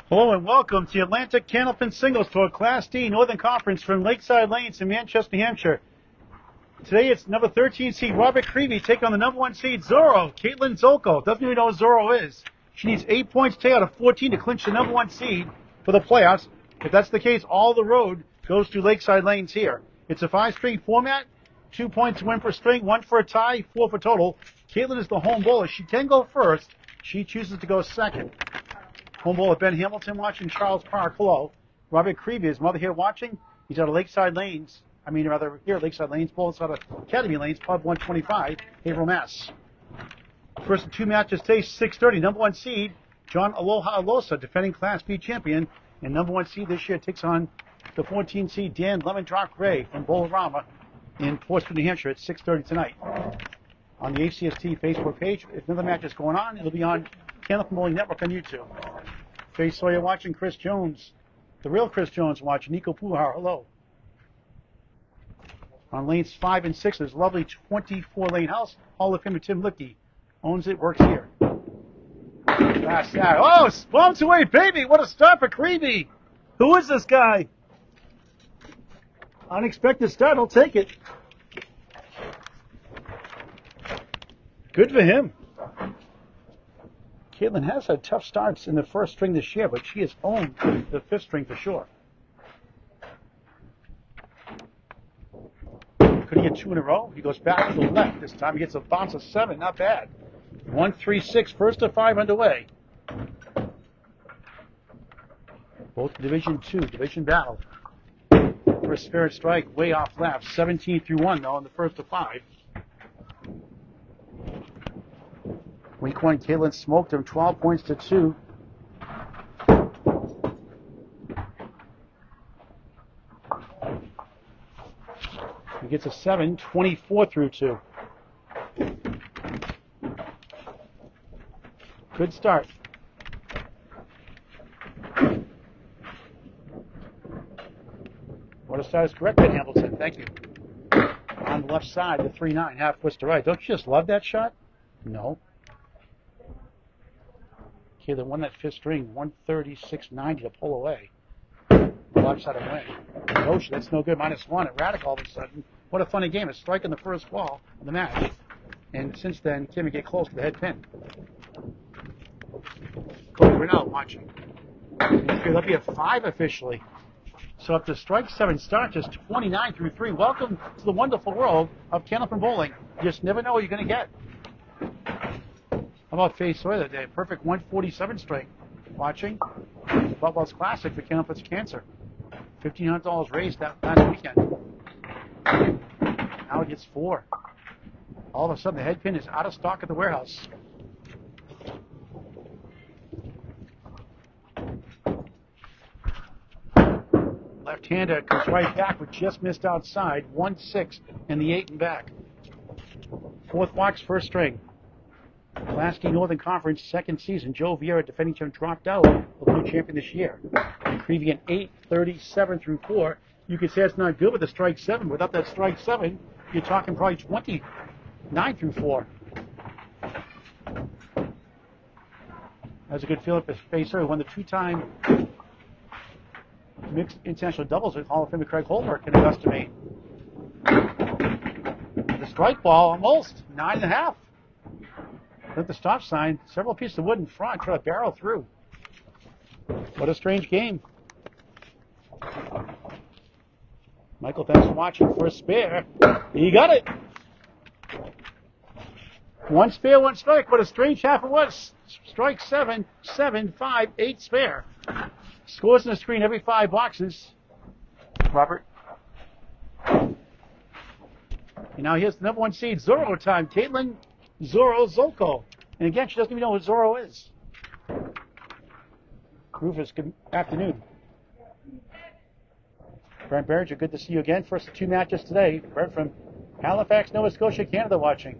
Hello and welcome to the Atlantic Candlepin Singles Tour Class D Northern Conference from Lakeside Lanes in Manchester, New Hampshire. Today it's number 13 seed Robert Creevy taking on the number 1 seed Zorro. Caitlin Zoltko doesn't even know what Zorro is. She needs 8 points today out of 14 to clinch the number 1 seed for the playoffs. If that's the case, all the road goes to Lakeside Lanes here. It's a 5-string format. 2 points to win per string, 1 for a tie, 4 for total. Caitlin is the home bowler. She can go first. She chooses to go second. Home bowler Ben Hamilton watching, Charles Park, hello. Robert Creevy, his mother here watching. He's out of Lakeside Lanes. Here at Lakeside Lanes, Bowls out of Academy Lanes, Pub 125, Haverhill, Mass. First of 2 matches today, 6:30. Number 1 seed, John Aloha Alosa, defending Class B champion. And number 1 seed this year takes on the 14 seed Dan Lemon Drop Gray from Bolorama in Portsmouth, New Hampshire at 6:30 tonight. On the HCST Facebook page, if another match is going on, it'll be on Candlepin Bowling Network on YouTube. Faye Sawyer watching, Chris Jones, the real Chris Jones watching, Nico Puhar, hello. On lanes 5 and 6, there's a lovely 24-lane house. Hall of Famer Tim Licky owns it, works here. Last out. Oh, bombs away, baby! What a start for Creevy! Who is this guy? Unexpected start, I'll take it. Good for him. Caitlin has had tough starts in the first string this year, but she has owned the 5th string for sure. Could he get 2 in a row? He goes back to the left. This time he gets a bounce of 7. Not bad. 1-3-6. First of 5 underway. Both Division 2, Division battle. First spirit strike way off left. 17 through 1 though in the first of 5. Week 1, Caitlin smoked him 12 points to 2. He gets a 7, 24 through 2. Good start. What a start is correct, Ben Hamilton. Thank you. On the left side, the 3-9, half twist to right. Don't you just love that shot? No. Caitlin won that 5th string, 136.90 to pull away. Left side of the win. Oh, that's no good. -1 at Radical all of a sudden. What a funny game. A strike in the first ball of the match. And since then, can't even get close to the head pin. Cody Grinnell watching. That'll be a 5 officially. So if the strike 7 start, just 29 through 3. Welcome to the wonderful world of Candlepin bowling. You just never know what you're going to get. How about Faye Sawyer that day? Perfect 147 strike. Watching. Bubba's Classic for Candlepin's Cancer. $1,500 raised that last weekend. Now it gets 4. All of a sudden the head pin is out of stock at the warehouse. Left-hander comes right back but just missed outside. 1-6 and the 8 and back. 4th box, 1st string. Class D Northern Conference, 2nd season. Joe Vieira, defending champ, dropped out. The blue champion this year. Creevy an 8-37 through 4. You could say it's not good with the strike 7. Without that strike 7, you're talking probably 29 through 4. That's a good feeling for Spacer, who won the 2-time mixed international doubles with Hall of Famer Craig Holbrook in Augusta, Maine. The strike ball almost 9.5. At the stop sign, several pieces of wood in front, try to barrel through. What a strange game. Michael, thanks for watching. First spare. He got it. 1 spare, 1 strike. What a strange half it was. Strike 7, 7, 5, 8 spare. Scores on the screen every 5 boxes. Robert. And now here's the number 1 seed, Zorro time. Caitlin Zorro Zoltko. And again, she doesn't even know what Zorro is. Rufus, good afternoon. Brent Berger, good to see you again. First of 2 matches today. Brent from Halifax, Nova Scotia, Canada watching.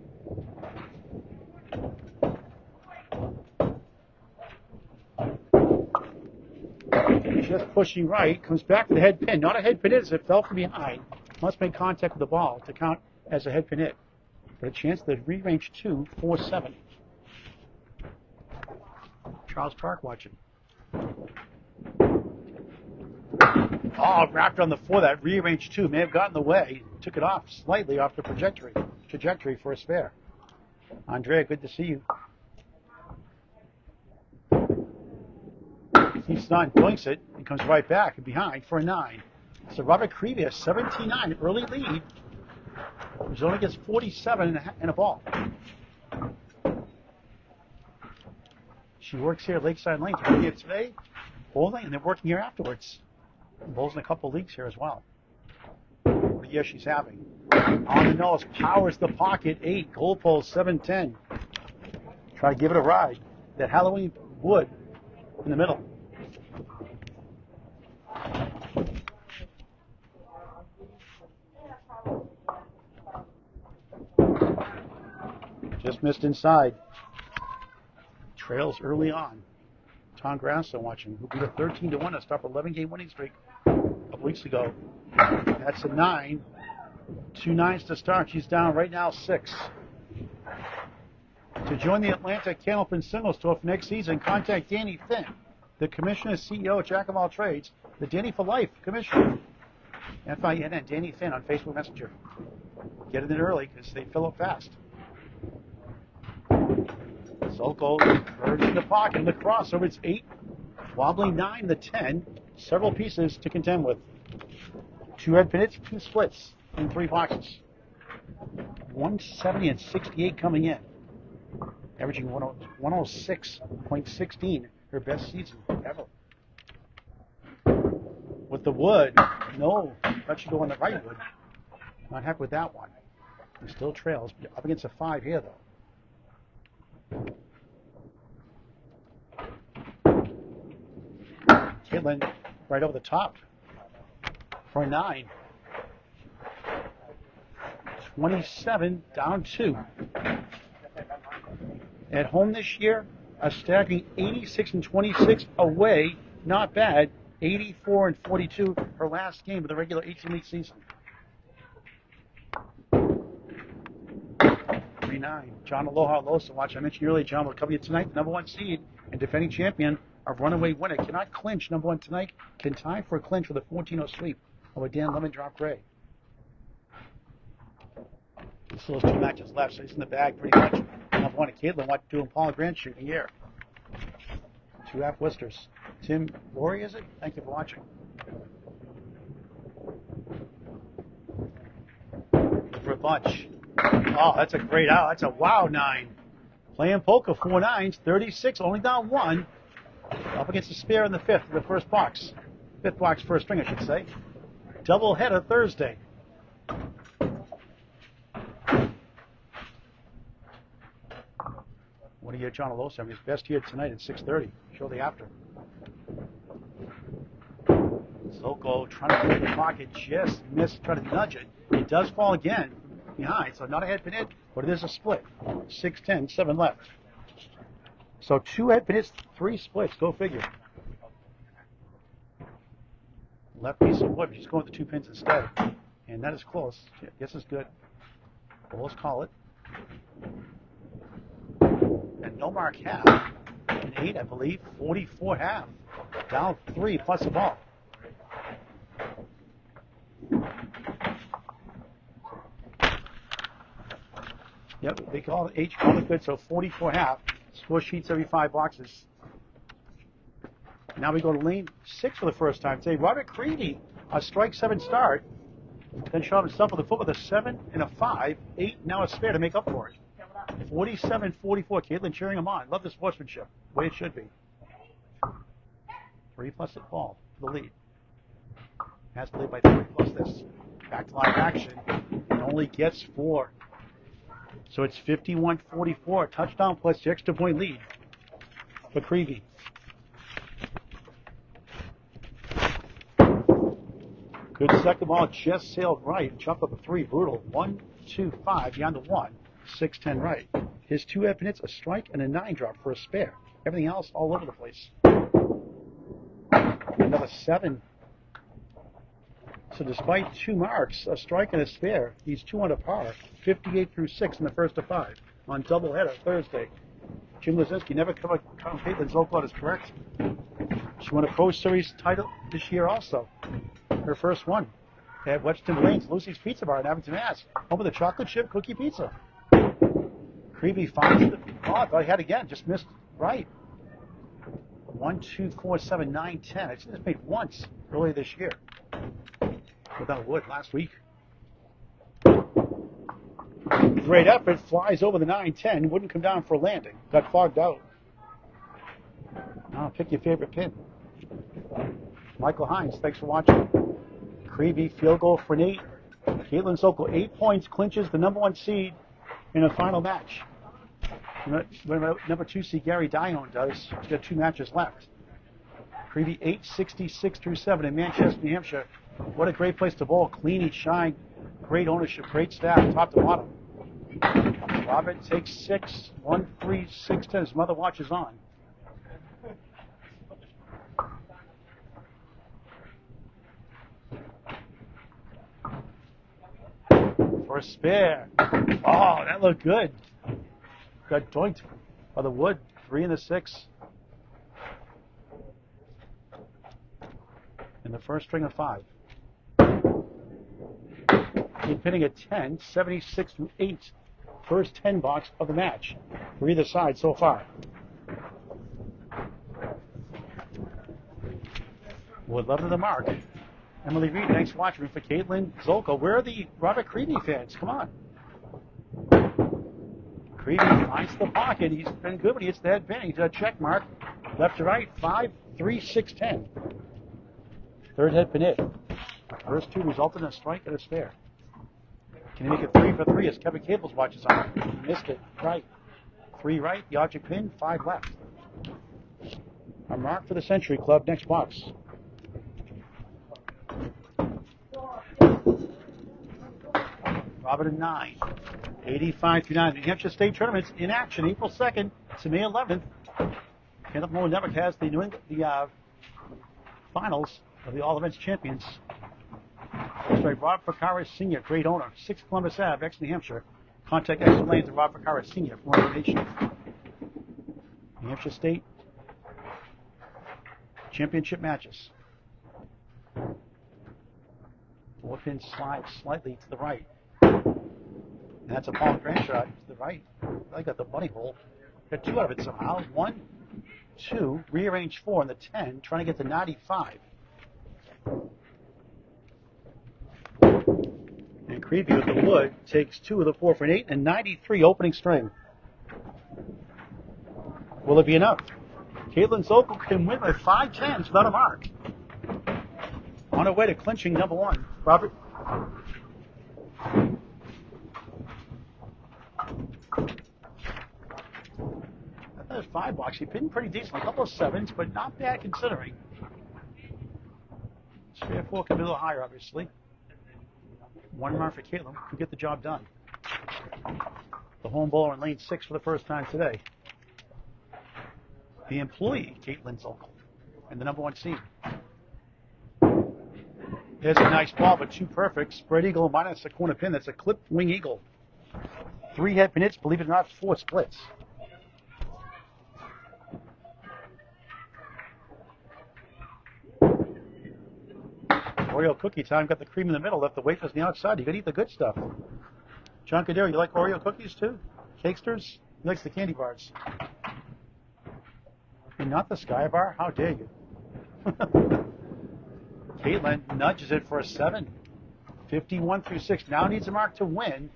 Just pushing right, comes back to the head pin. Not a head pin hit as it fell from behind. Must make contact with the ball to count as a head pin hit. But a chance to re-range 2, 4-7. Charles Park watching. Oh, wrapped on the 4. That rearranged 2 may have gotten in the way. Took it off slightly off the trajectory for a spare. Andrea, good to see you. He's not blinks it and comes right back and behind for a 9. So Robert Creevy, a 17-9 early lead. Zoltk gets 47 and a ball. She works here at Lakeside Lanes. Working here today, bowling, and then working here afterwards. Bowls in a couple leagues here as well. What a year she's having. On the nose, powers the pocket, 8. Goal post, 7-10. Try to give it a ride. That Halloween wood in the middle. Just missed inside. Trails early on. Tom Grasso watching, who beat a 13-1 to stop an 11-game winning streak a couple weeks ago. That's a 9. 2 9s to start. She's down right now 6. To join the Atlanta Candlepin Singles Tour for next season, contact Danny Finn, the Commissioner, CEO, Jack of all trades, the Danny for Life Commissioner. FINN, Danny Finn on Facebook Messenger. Get it in early because they fill up fast. Zoltko birds in the pocket, and the crossover, it's 8. Wobbling 9, the 10. Several pieces to contend with. 2 head pinnets, 2 splits in 3 boxes. 170 and 68 coming in. Averaging 106.16, her best season ever. With the wood, no, that should go on the right wood. Not happy with that one. He still trails, up against a 5 here though. Caitlin right over the top for a 9. 27 down 2. At home this year, a staggering 86 and 26. Away, not bad. 84 and 42. Her last game of the regular 18-week season. 3-9. John Aloha Losa. Watch, I mentioned earlier, John will cover you tonight. Number 1 seed and defending champion. A runaway winner. Cannot clinch number 1 tonight. Can tie for a clinch with a 14-0 sweep over Dan Lemon Drop Gray. Still has 2 matches left, so he's in the bag pretty much. Number 1 at Caitlin, doing Paula Grant shooting here. 2 half blisters. Tim Rory, is it? Thank you for watching. For a bunch. Oh, that's a great out. That's a wow 9. Playing poker, 4 9s, 36, only down 1. Up against the spare in the 5th, the first box. 5th box, first string, I should say. Double header Thursday. What do you get, John Alosa? I mean, his best here tonight at 6:30. Shortly after. Zoltko trying to play the pocket, just missed, trying to nudge it. It does fall again behind, so not a head pin hit, but it is a split. 6-10, 7 left. So 2 head pin hits, 3 splits. Go figure. Left piece of wood. She's going with the 2 pins instead. And that is close. I guess it's good. Bulls call it. And no mark half. An 8, I believe. 44 half. Down 3 plus a ball. Yep, they call it H, call it good, so 44 half. 4 sheets every 5 boxes. Now we go to lane 6 for the first time today. Robert Creevy, a strike 7 start. Then shot himself with a foot with a 7 and a 5. 8, now a spare to make up for it. 47-44. Caitlin cheering him on. Love the sportsmanship. The way it should be. 3 plus the ball for the lead. Has to lead by 3 plus this. Back to live action. And only gets 4. So it's 51-44. Touchdown plus the extra point lead for Creevy. Good second ball. Just sailed right. Chopped up a 3. Brutal. 1, 2, 5. Beyond the 1. 6-10 right. His 2 head hits, a strike, and a 9 drop for a spare. Everything else all over the place. Another 7. So despite 2 marks, a strike and a spare, he's 2 under par. 58 through 6 in the first of 5 on doubleheader Thursday. Jim Lazinski never covered Caitlin Zoltk is correct. She won a Pro Series title this year also. her first one at Webster Lane's Lucy's Pizza Bar in Abington, Mass. Home with the chocolate chip cookie pizza. Creevy finds the... Oh, I thought he had again. Just missed right. 1, 2, 4, 7, 9, 10. I've seen this made once earlier this year. Without wood last week. Great effort. Flies over the 9-10. Wouldn't come down for a landing. Got fogged out. Now pick your favorite pin. Michael Hines, thanks for watching. Creevy, field goal for an 8. Caitlin Zoltko, 8 points, clinches the number 1 seed in a final match. Number 2 seed Gary Dione does. She's got 2 matches left. Creevy 866 through 7 in Manchester, New Hampshire. What a great place to bowl. Clean and shine. Great ownership. Great staff, top to bottom. Robert takes 6, 1, 3, 6, 10. His mother watches on. For a spare. Oh, that looked good. Got doinked by the wood. 3 and the 6. In the first string of 5. He's pinning at 10, 76 through 8. First 10 box of the match for either side so far. Would love to the mark. Emily Reed, thanks for watching. For Caitlin Zoltko, where are the Robert Creevy fans? Come on. Creevy finds the pocket. He's been good when he hits the head pin. He's a check mark. Left to right, 5, 3, 6, 10. Third head pin hit. First 2 resulted in a strike and a spare. Can he make it 3 for 3 as Kevin Cable's watches on? He missed it. Right. 3 right, the object pin, 5 left. A mark for the Century Club, next box. Robert and 9. 85 through 9. New Hampshire State Tournament's in action April 2nd to May 11th. Candlepin Network has the finals of the All Events Champions. That's right, Rob Ficarra Sr., great owner, 6 Columbus Ave, Exeter, New Hampshire. Contact Exeter Lanes and Rob Ficarra Sr. for more information. New Hampshire State Championship matches. 4-pin slide slightly to the right. And that's a Paul Grant shot to the right. I got the bunny hole. Got 2 out of it somehow. 1, 2, rearrange 4 in the 10, trying to get to 95. And Creevy with the wood takes 2 of the 4 for an 8 and 93 opening string. Will it be enough? Caitlin Zoltko can win by 5 tens without a mark. On her way to clinching number 1. Robert. That 5 box. She pinned pretty decent. A couple of 7s, but not bad considering. Spare 4 can be a little higher, obviously. 1 mark for Caitlin. Could get the job done. The home bowler in lane 6 for the first time today. The employee, Caitlin Zoltko, and the number 1 seed. There's a nice ball, but 2 perfect. Spread eagle minus a corner pin. That's a clipped wing eagle. 3 head pin hits, believe it or not, 4 splits. Oreo cookie time. Got the cream in the middle, left the wafers on the outside. You got to eat the good stuff. John Cadero, you like Oreo cookies too? Cakesters? He likes the candy bars. And not the Sky Bar? How dare you? Caitlin nudges it for a 7. 51 through 6. Now needs a mark to win.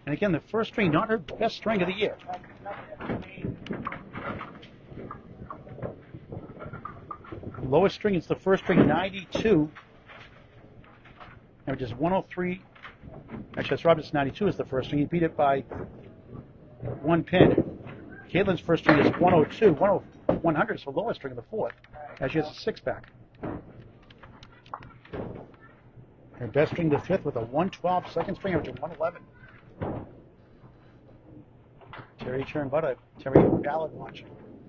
And again, the first string, not her best string of the year. Lowest string is the first string, 92. And just 103. Actually, that's Robert's 92 is the first string. He beat it by 1 pin. Caitlin's first string is 102. 100 is the lowest string of the 4th, as she has a 6-pack. Her best string, the 5th, with a 112 second string, averaging 111. Terry Chernbutter, Terry Ballard watching.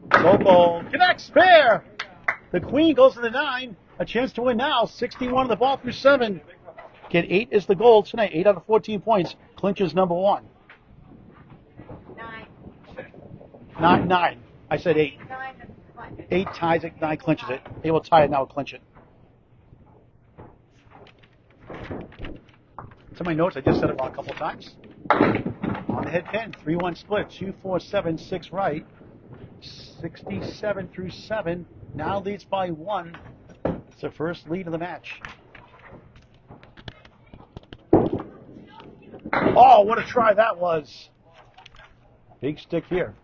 Zoltko connects, spare! The queen goes to the 9. A chance to win now. 61 on the ball through 7. Get 8 is the goal tonight. 8 out of 14 points. Clinches number 1. 9. I said 8. 8 ties it. 9 clinches it. They will tie it now. Clinch it. To my notes, I just said it wrong a couple times. On the head pin, 3-1 split, 2-4-7, 6 right, 67 through 7. Now leads by 1. It's the first lead of the match. Oh, what a try that was. Big stick here.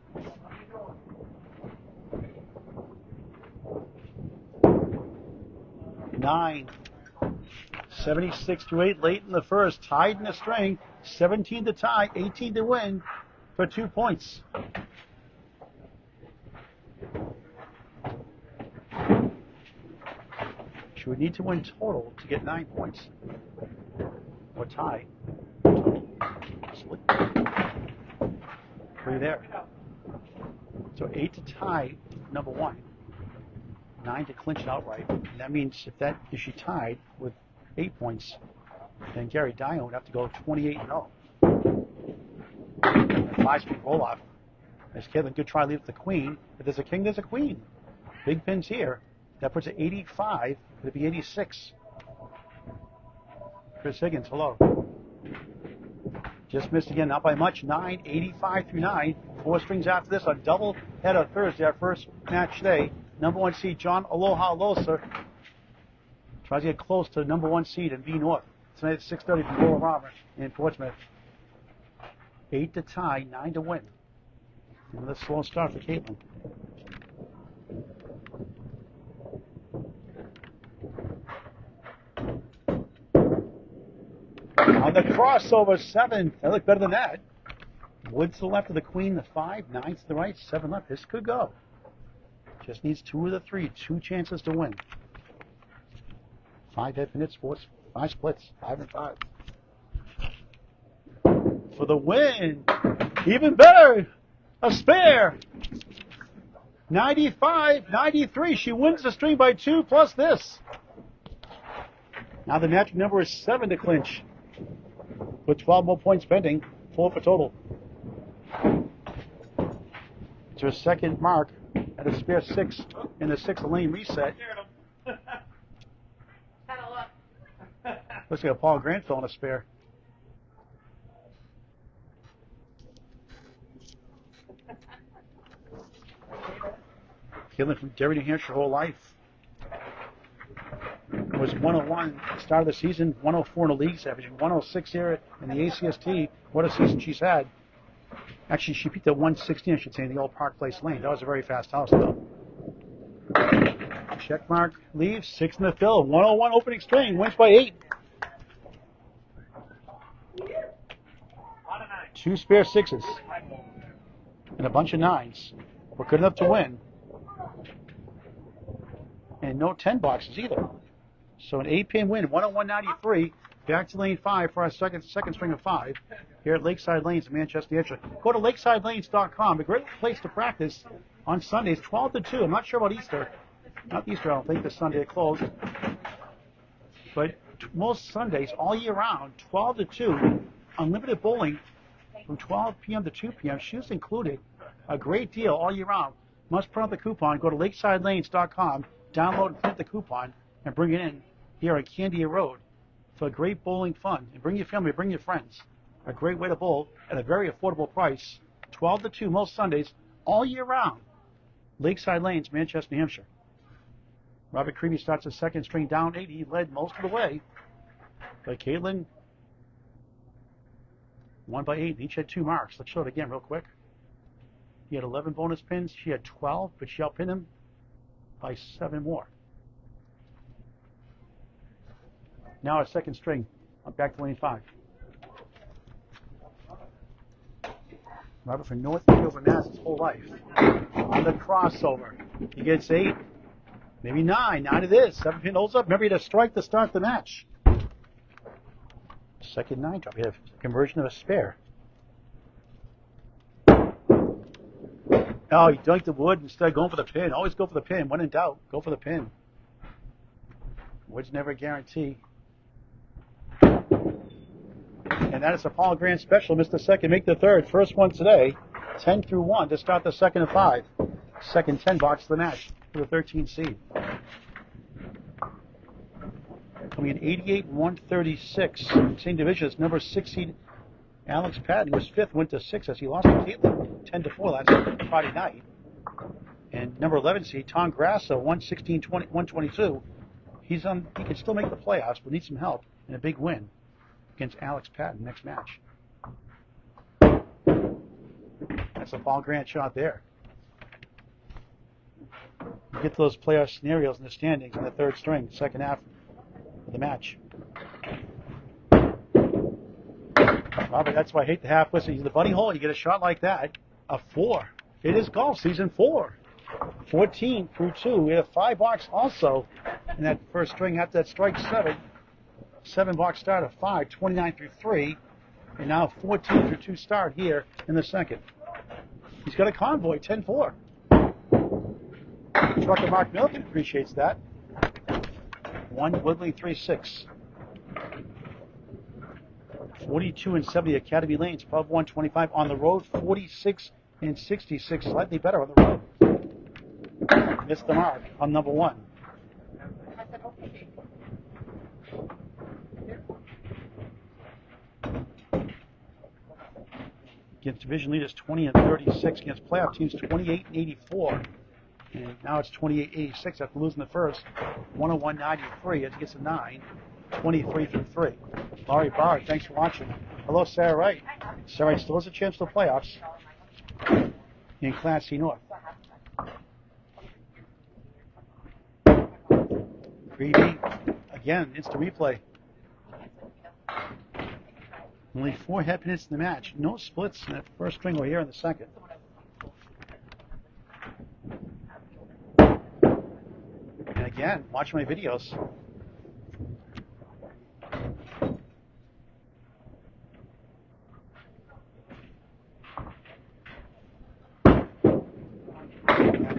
Nine. 76 to 8 late in the first. Tied in the string. 17 to tie, 18 to win for 2 points. She would need to win total to get 9 points. Or tie. Split. 3 there. So 8 to tie number 1. 9 to clinch it outright. And that means if she tied with 8 points, then Gary Dion would have to go 28-0. And 5-speed roll-off. As Caitlin could try to leave with the queen. If there's a king, there's a queen. Big pins here. That puts it 85. It'd be 86. Chris Higgins, hello. Just missed again, not by much. 9, 85 through 9. 4 strings after this. A double header Thursday, our first match today. Number 1 seed John Aloha Losa tries to get close to number 1 seed in B North. Tonight at 6:30 from Lower Robert in Portsmouth. 8 to tie, 9 to win. Another slow start for Caitlin. On the crossover, 7. That looked better than that. Wood to the left of the queen, the 5. 9 to the right, 7 left. This could go. Just needs 2 of the 3. 2 chances to win. 5 head pin sports, 5 splits, 5 and 5. For the win. Even better. A spare. 95, 93. She wins the string by 2 plus this. Now the magic number is 7 to clinch. With 12 more points pending, 4 for total. It's her second mark at a spare 6 in the 6th lane reset. Looks like a Paul Grantville on a spare. Caitlin from Derry, New Hampshire, her whole life. It was 101 at the start of the season, 104 in the leagues, averaging 106 here in the ACST. What a season she's had. Actually, she peaked at 116, I should say, in the old Park Place lane. That was a very fast house, though. Check mark leaves, 6 in the fill, 101 opening string, wins by 8. 2 spare 6s and a bunch of 9s. We're good enough to win. And no 10 boxes either. So an 8-pin win, 101.93. Back to lane 5 for our second string of 5 here at Lakeside Lanes in Manchester, New Hampshire. Go to lakesidelanes.com. A great place to practice on Sundays, 12 to 2. I'm not sure about Easter. Not Easter, I don't think. This Sunday it closed. But most Sundays, all year round, 12 to 2, unlimited bowling from 12 p.m. to 2 p.m. Shoes included. A great deal all year round. Must print out the coupon. Go to lakesidelanes.com, download and print the coupon, and bring it in here on Candia Road for great bowling fun. And bring your family, bring your friends. A great way to bowl at a very affordable price. 12 to 2 most Sundays, all year round. Lakeside Lanes, Manchester, New Hampshire. Robert Creevy starts the second string down 8. He led most of the way. But Caitlin won by 8. Each had 2 marks. Let's show it again real quick. He had 11 bonus pins. She had 12, but she outpinned him by 7 more. Now our second string. I'm back to lane 5. Robert from North Andover, Mass. His whole life. On the crossover. He gets 8. Maybe 9. 9 it is. 7 pin holds up. Remember, you had to strike to start the match. Second 9 drop. You have conversion of a spare. Oh, he dunked the wood instead of going for the pin. Always go for the pin. When in doubt, go for the pin. Wood's never a guarantee. And that is a Paul Grant special. Missed the second, make the third. First one today, 10 through 1 to start the second of 5. Second 10 box of the match for the 13th seed. Come coming in 88 and 136. Same division as number 6 seed Alex Patton, who was 5th, went to 6th as he lost to Caitlin 10-4 last Friday night. And number 11 seed Tom Grasso, 116-122. He's on. He can still make the playoffs, but needs some help in a big win against Alex Patton next match. That's a Paul Grant shot there. You get those playoff scenarios in the standings in the third string, second half of the match. Robert, that's why I hate the half whistle. The bunny hole, you get a shot like that, a 4. It is golf season 4. 14 through 2. We had a 5-box also in that first string after that strike 7. 7-box start of 5, 29 through 3. And now 14 through 2 start here in the second. He's got a convoy, 10-4. Trucker Mark Milton appreciates that. 1 Woodley 3-6. 42 and 70 Academy Lanes, above 125 on the road. 46 and 66, slightly better on the road. Missed the mark on number 1. Against division leaders 20 and 36. Against playoff teams 28 and 84. And now it's 28-86 after losing the first. 101-93 as he gets a 9. 23 through 3. Laurie Barr, thanks for watching. Hello, Sarah Wright. Sarah Wright still has a chance for the playoffs in Class C North. Creevy, again, instant replay. Only 4 head minutes in the match. No splits in that first string over here in the second. And again, watch my videos.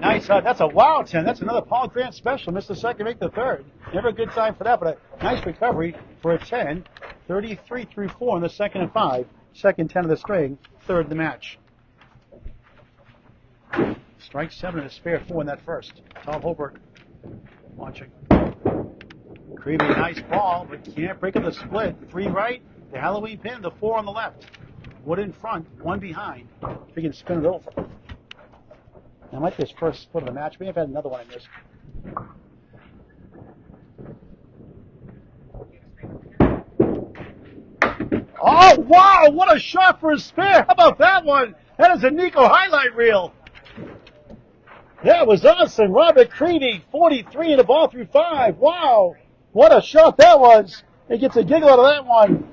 Nice. That's a wow 10. That's another Paul Grant special. Missed the second, make the third. Never a good sign for that, but a nice recovery for a 10. 33 through 4 in the second and 5. Second 10 of the string. Third of the match. Strike 7 and a spare 4 in that first. Tom Holbert watching. Creevy, nice ball, but can't break up the split. 3 right. The Halloween pin. The 4 on the left. Wood in front. 1 behind. If he can spin it over. I like this first split of the match. We have had another one I missed. Oh, wow! What a shot for a spare! How about that one? That is a Nico highlight reel. That was awesome. Robert Creevy, 43 and the ball through 5. Wow! What a shot that was. He gets a giggle out of that one.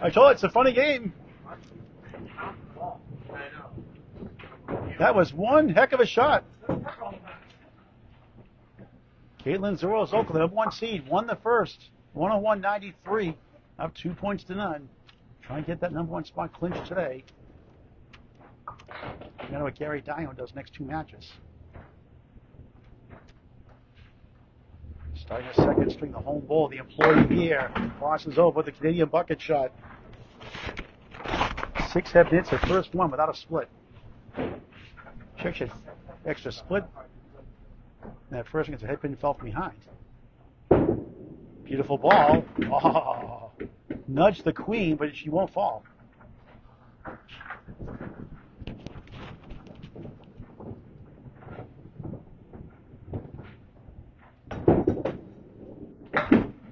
I told you, it's a funny game. That was one heck of a shot. Caitlin Zorro, Zoltk, the number 1 seed, won the first. 101-93, up 2 points to none. Try and get that number 1 spot clinched today. You know what Gary Dion does next 2 matches. Starting the second string, the home bowl, the employee here. Crosses over with the Canadian bucket shot. 6 head hits, the first one without a split. Check extra split. And that first against a head pin fell from behind. Beautiful ball. Oh, nudged the queen, but she won't fall.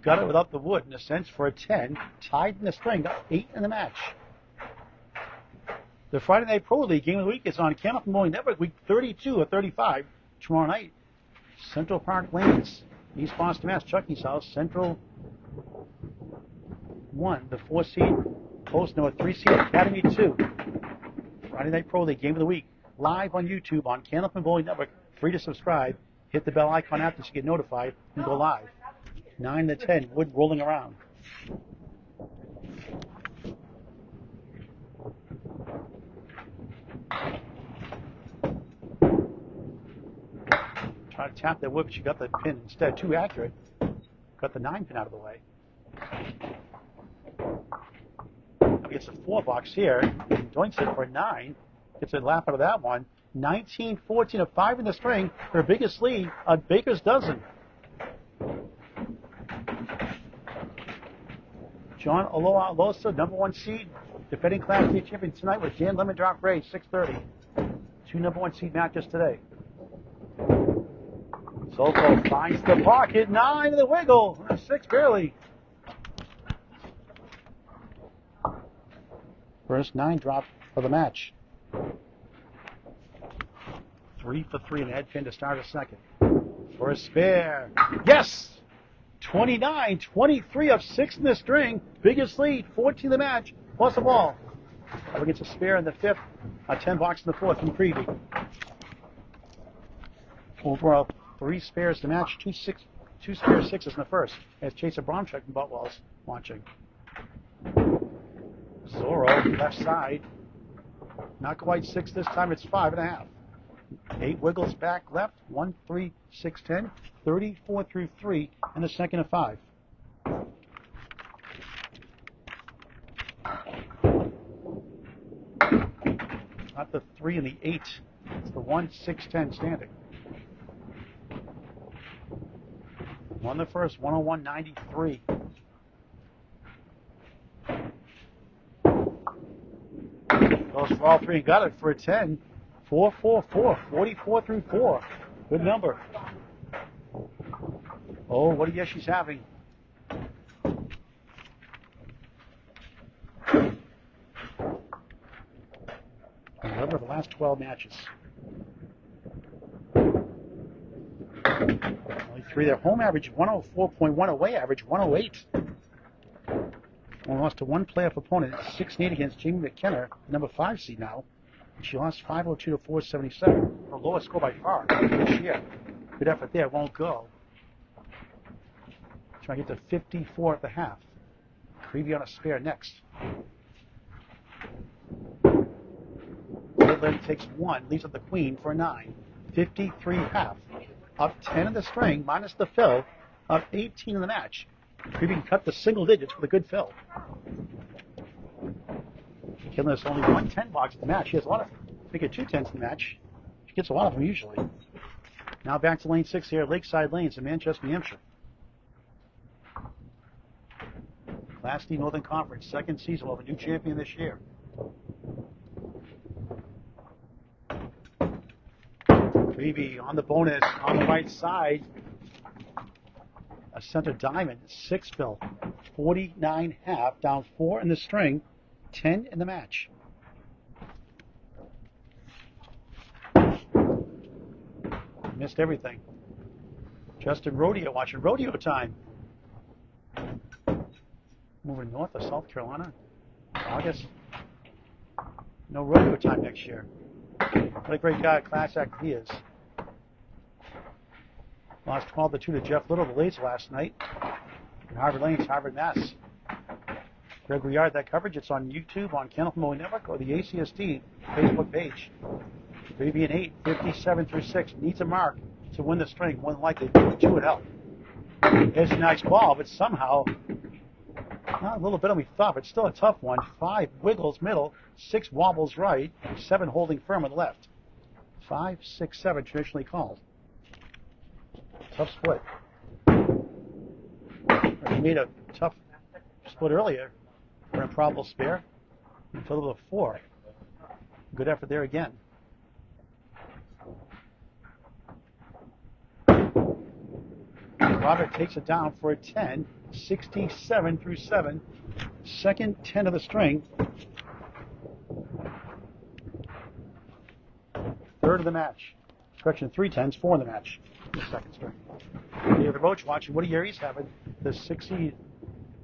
Got it without the wood, in a sense, for a 10. Tied in the string, got 8 in the match. The Friday Night Pro League Game of the Week is on Candlepin Bowling Network, week 32 or 35, tomorrow night. Central Park Lanes, East Boston, Mass. Chucky's house. Central 1, the 4 seed, post number 3 seed, Academy 2. Friday Night Pro League Game of the Week, live on YouTube on Candlepin Bowling Network. Free to subscribe. Hit the bell icon after so you get notified and go live. 9 to 10, wood rolling around. Try to tap that wood, but you got the pin instead. Too accurate. Got the 9 pin out of the way. Now gets a 4 box here. Doinks it for a 9. Gets a lap out of that one. 19-14, a 5 in the string. Her biggest lead, a baker's dozen. John Aloha Losa, number 1 seed, defending Class D champion tonight with Dan Lemon Drop Ray, 6:30. 2 number 1 seed matches today. Zoltko finds the pocket, 9 to the wiggle, 6 barely. First 9 drop for the match. 3 for 3 in the head pin to start a second. For a spare. Yes! 29-23 of 6 in the string. Biggest lead, 14 the match, plus a ball. Up gets a spare in the 5th, a 10 box in the 4th from Creevy. Overall, 3 spares to match, 2 spare 6s in the first. As Chaser Bromchuk from Buttwell's watching. Zorro, left side. Not quite 6 this time, it's 5.5. 8 wiggles back left, 1, 3, 6, 10, 34 through 3, and the second of 5. Not the 3 and the 8, it's the 1, 6, 10 standing. Won the first, 101.93. Goes for all 3 and got it for a 10. 4, 4, 4, 44 through 4. Good number. Oh, what a yes she's having. Remember the last 12 matches. Only 3 there. Home average 104.1, away average 108. Only lost to 1 playoff opponent, 6-8 against Jamie McKenna, number 5 seed now. She lost 502 to 477. Her lowest score by far this year. Good effort there, won't go. Trying to get to 54 at the half. Creevy on a spare next. Caitlin takes 1, leaves up the queen for a 9. 53 half. Up 10 in the string, minus the fill. Up 18 in the match. Creevy can cut the single digits with a good fill. Caitlin has only 1 10 box at the match. She has a lot of, I think, 2 10s in the match. She gets a lot of them usually. Now back to lane 6 here, Lakeside Lanes in Manchester, New Hampshire. Class D Northern Conference, 2nd season. We'll have a new champion this year. Creevy on the bonus, on the right side. A center diamond, 6 fill. 49 half, down 4 in the string. 10 in the match. Missed everything. Justin Rodeo watching rodeo time. Moving north of South Carolina. August. No rodeo time next year. What a great guy, class act he is. Lost 12-2 to Jeff Little, the Lays last night. In Harvard Lanes, Harvard, Mass. Greg Riard, that coverage, it's on YouTube, on Candlepin Network, or the ACSD Facebook page. Creevy an 8, 57 through 6, needs a mark to win the string, more than likely 2 would help. It's a nice ball, but somehow, not a little better than we thought, but still a tough one. 5 wiggles middle, 6 wobbles right, 7 holding firm on the left. 5, 6, 7 traditionally called. Tough split. He made a tough split earlier. For an improbable spare. And filled with a 4. Good effort there again. Robert takes it down for a 10. 67 through 7. Second 10 of the string. Third of the match. Correction, 3 10s, 4 in the match. The second string. David Roach watching what a year he's having. The 6 seed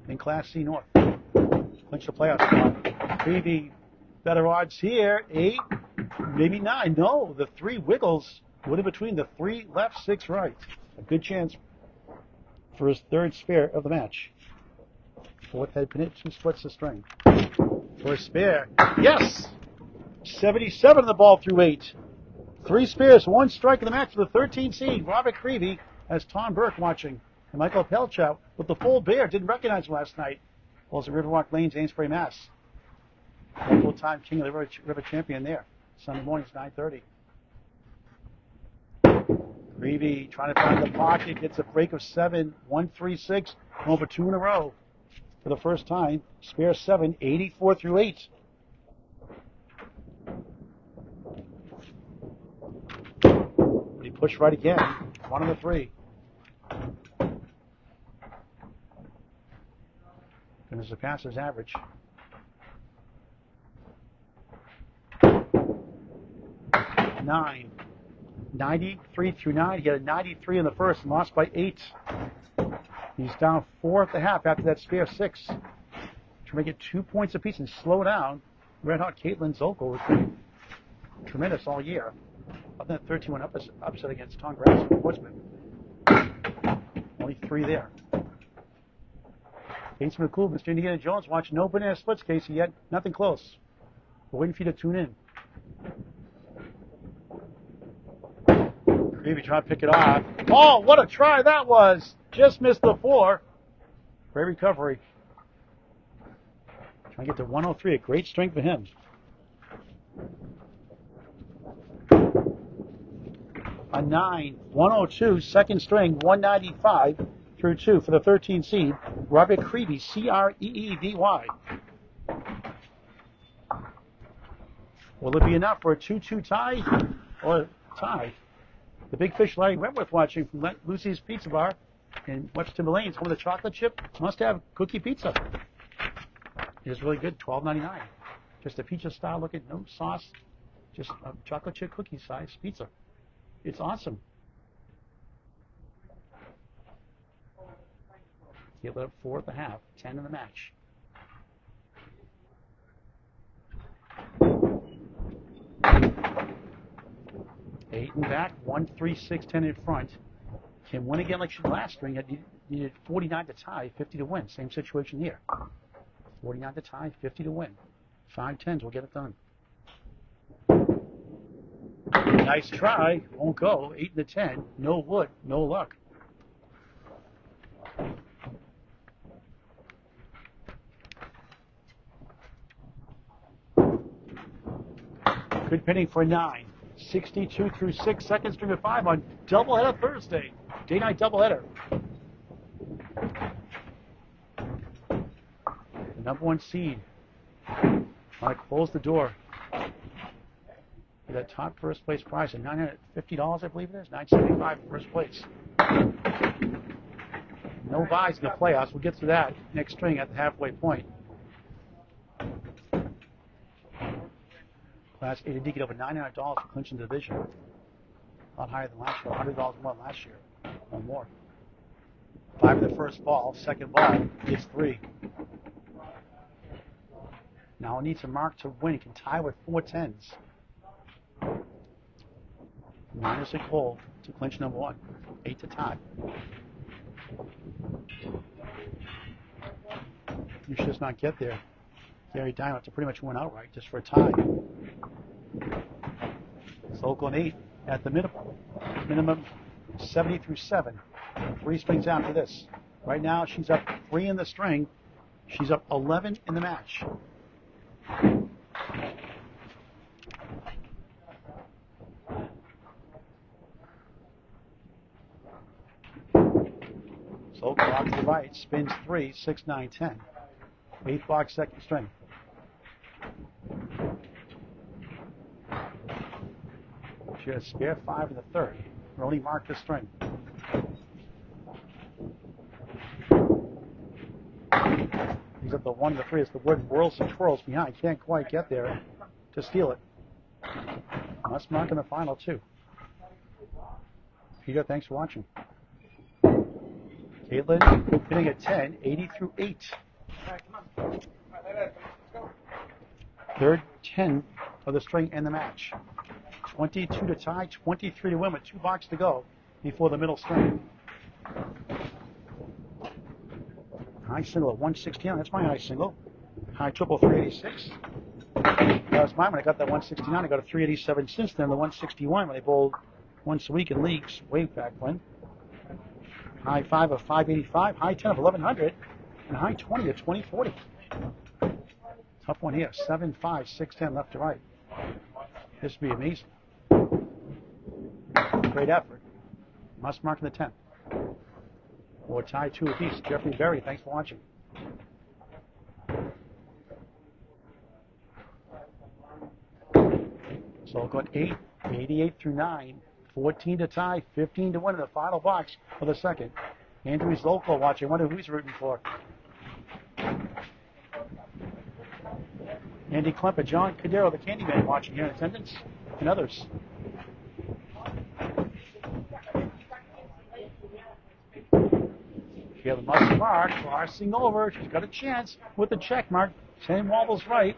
in Class C North. Clinch the playoff spot. Creevy, better odds here. 8, maybe 9. No, the 3 wiggles would in between the 3 left, 6 right. A good chance for his 3rd spare of the match. 4th head pin, 2 splits the string. For a spare. Yes! 77 on the ball through 8. 3 spares, 1 strike in the match for the 13 seed. Robert Creevy has Tom Burke watching. And Michael Pelchow with the full bear. Didn't recognize him last night. Ball's at Riverwalk Lanes, Amesbury, Mass. Full-time King of the River champion there. Sunday mornings, 9:30. Creevy trying to find the pocket. Gets a break of 7. 1, 3, 6. Over 2 in a row. for the first time. Spare 7, 84 through 8. But he pushed right again. 1 of the 3. Going to surpass his average. 9. 93 through 9. He had a 93 in the first and lost by 8. He's down 4 at the half after that spare 6. To make it 2 points apiece and slow down. Red hot Caitlin Zoltko has been tremendous all year. Other than 13-1 upset against Tom Grass and Portsmouth. Only 3 there. Casey McCool, Mr. Indiana Jones, watching no banana splits, Casey, yet nothing close. We're waiting for you to tune in. Creevy trying to pick it off. Oh, what a try that was! Just missed the 4. Great recovery. Trying to get to 103, a great strength for him. A 9, 102, second string, 195 through 2 for the 13 seed, Robert Creevy, Creevy. Will it be enough for a 2-2 tie or tie? The big fish Larry Wentworth watching from Lucy's Pizza Bar in West Timber Lanes, home of the chocolate chip, must have cookie pizza. It's really good, $12.99. Just a pizza style looking, no sauce, just a chocolate chip cookie size pizza. It's awesome. He lit up 4 at the half, 10 in the match. Eight in back, 1, 3, 6, 10 in front. Can win again like she did last string. Needed 49 to tie, 50 to win. Same situation here. 49 to tie, 50 to win. 5 10s will get it done. Nice try. Won't go. 8 to 10. No wood. No luck. Good pinning for 9. 62 through 6. Second string of 5 on doubleheader Thursday. Day night doubleheader. The number 1 seed. Want to close the door. That top first place prize of $950, I believe it is. $975 first place. No buys in the playoffs. We'll get to that next string at the halfway point. Class A to D get over $900 for clinching the division. A lot higher than last year. $100 more than last year. Or more. 5 in the first ball. Second ball gets 3. Now it needs a mark to win. It can tie with 4 10s. Minus a goal to clinch number 1. 8 to tie. You should just not get there. Gary Diamond to pretty much win outright just for a tie. Zoltko on 8 at the minimum 70 through 7. 3 strings after this. Right now she's up 3 in the string. She's up 11 in the match. Zoltko off to the right, spins 3, 6, 9, 10. 8th box, second string. She has spare 5 in the third. Only marked the string. He's up the 1 and the 3 as the wood whirls and twirls behind. Can't quite get there to steal it. Must mark in the final, too. Peter, thanks for watching. Caitlin hitting at 10, 80 through 8. Third 10 of the string and the match. 22 to tie, 23 to win with 2 boxes to go before the middle string. High single at 169. That's my high single. High triple 386. That was mine when I got that 169. I got a 387 since then. The 161 when they bowled once a week in leagues way back when. High 5 of 585. High 10 of 1100. And high 20 of 2040. Tough one here. 7, 5, 6, 10 left to right. This would be amazing. Great effort. Must mark in the 10th. Or tie 2 apiece. Jeffrey Berry, thanks for watching. Zoltk on 8, 88 through 9, 14 to tie, 15 to win in the final box for the second. Andrew Zoltko watching. I wonder who he's rooting for. Andy Klemper, John Cadero, the Candyman, watching here in attendance, and others. Kayla Must mark, crossing over. She's got a chance with the check mark. Same wobbles right.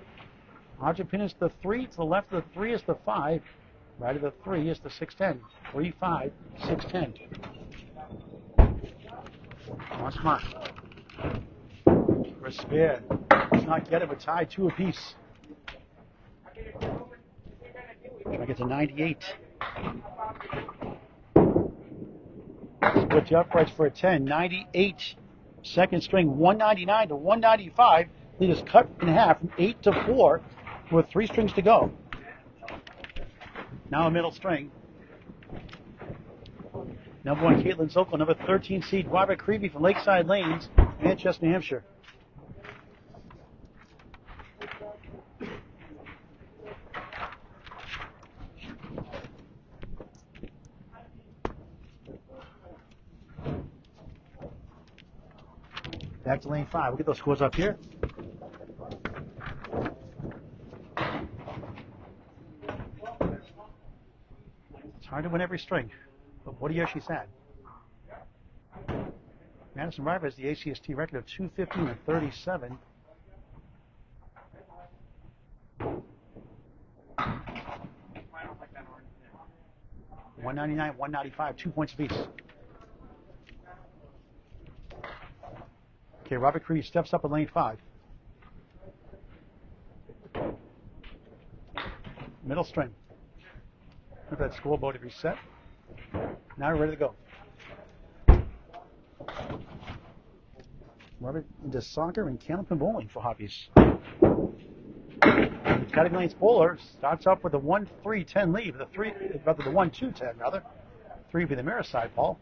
Roger pin is the 3. To the left of the 3 is the 5. Right of the 3 is the 610. 3, 5, 610. Must mark. For a spare. Does not get it, but tied 2 apiece. Trying to get to 98. Split the uprights for a 10. 98. Second string, 199 to 195. Lead is cut in half from 8 to 4 with 3 strings to go. Now a middle string. Number 1, Caitlin Zoltko. Number 13 seed, Robert Creevy from Lakeside Lanes, Manchester, New Hampshire. Back to lane 5. We'll get those scores up here. It's hard to win every string, but what a year she's had. Madison River has the ACST record of 215 and 37. $199, $195, 2 points apiece. Okay, Robert Creevy steps up in lane 5. Middle string. Look at that scoreboard to be set. Now we're ready to go. Robert into soccer and Candlepin bowling for hobbies. Category Lanes bowler starts off with a 1-3-10 lead. The 1-2-10 rather. 3 would be the mirror side ball.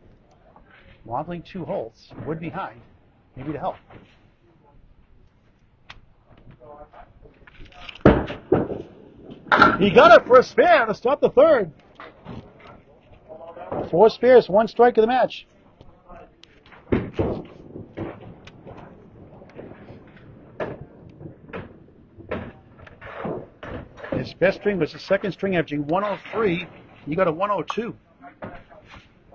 Wobbling 2 holes. Wood behind. Maybe to help. He got it for a spare to stop the third. 4 spares, 1 strike of the match. His best string was the second string, averaging 103. He got a 102.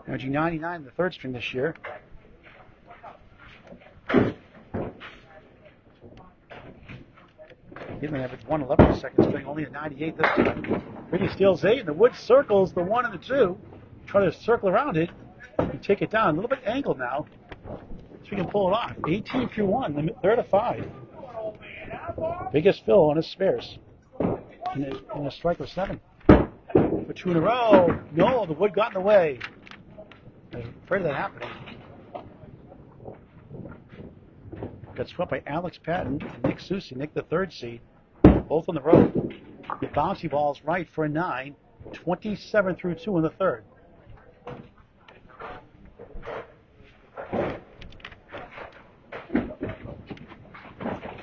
Averaging 99 in the third string this year. He didn't average 111 the second string, only a 98 this time. Creevy steals 8, and the wood circles the 1 and the 2. Try to circle around it and take it down. A little bit angled now, so we can pull it off. 18 through 1, the third of 5. Biggest fill on his spares. And a strike of 7. For 2 in a row. No, the wood got in the way. I was afraid of that happening. Got swept by Alex Patton and Nick Susi. Nick, the third seed. Both on the road. The bouncy ball's right for a 9. 27 through 2 in the third.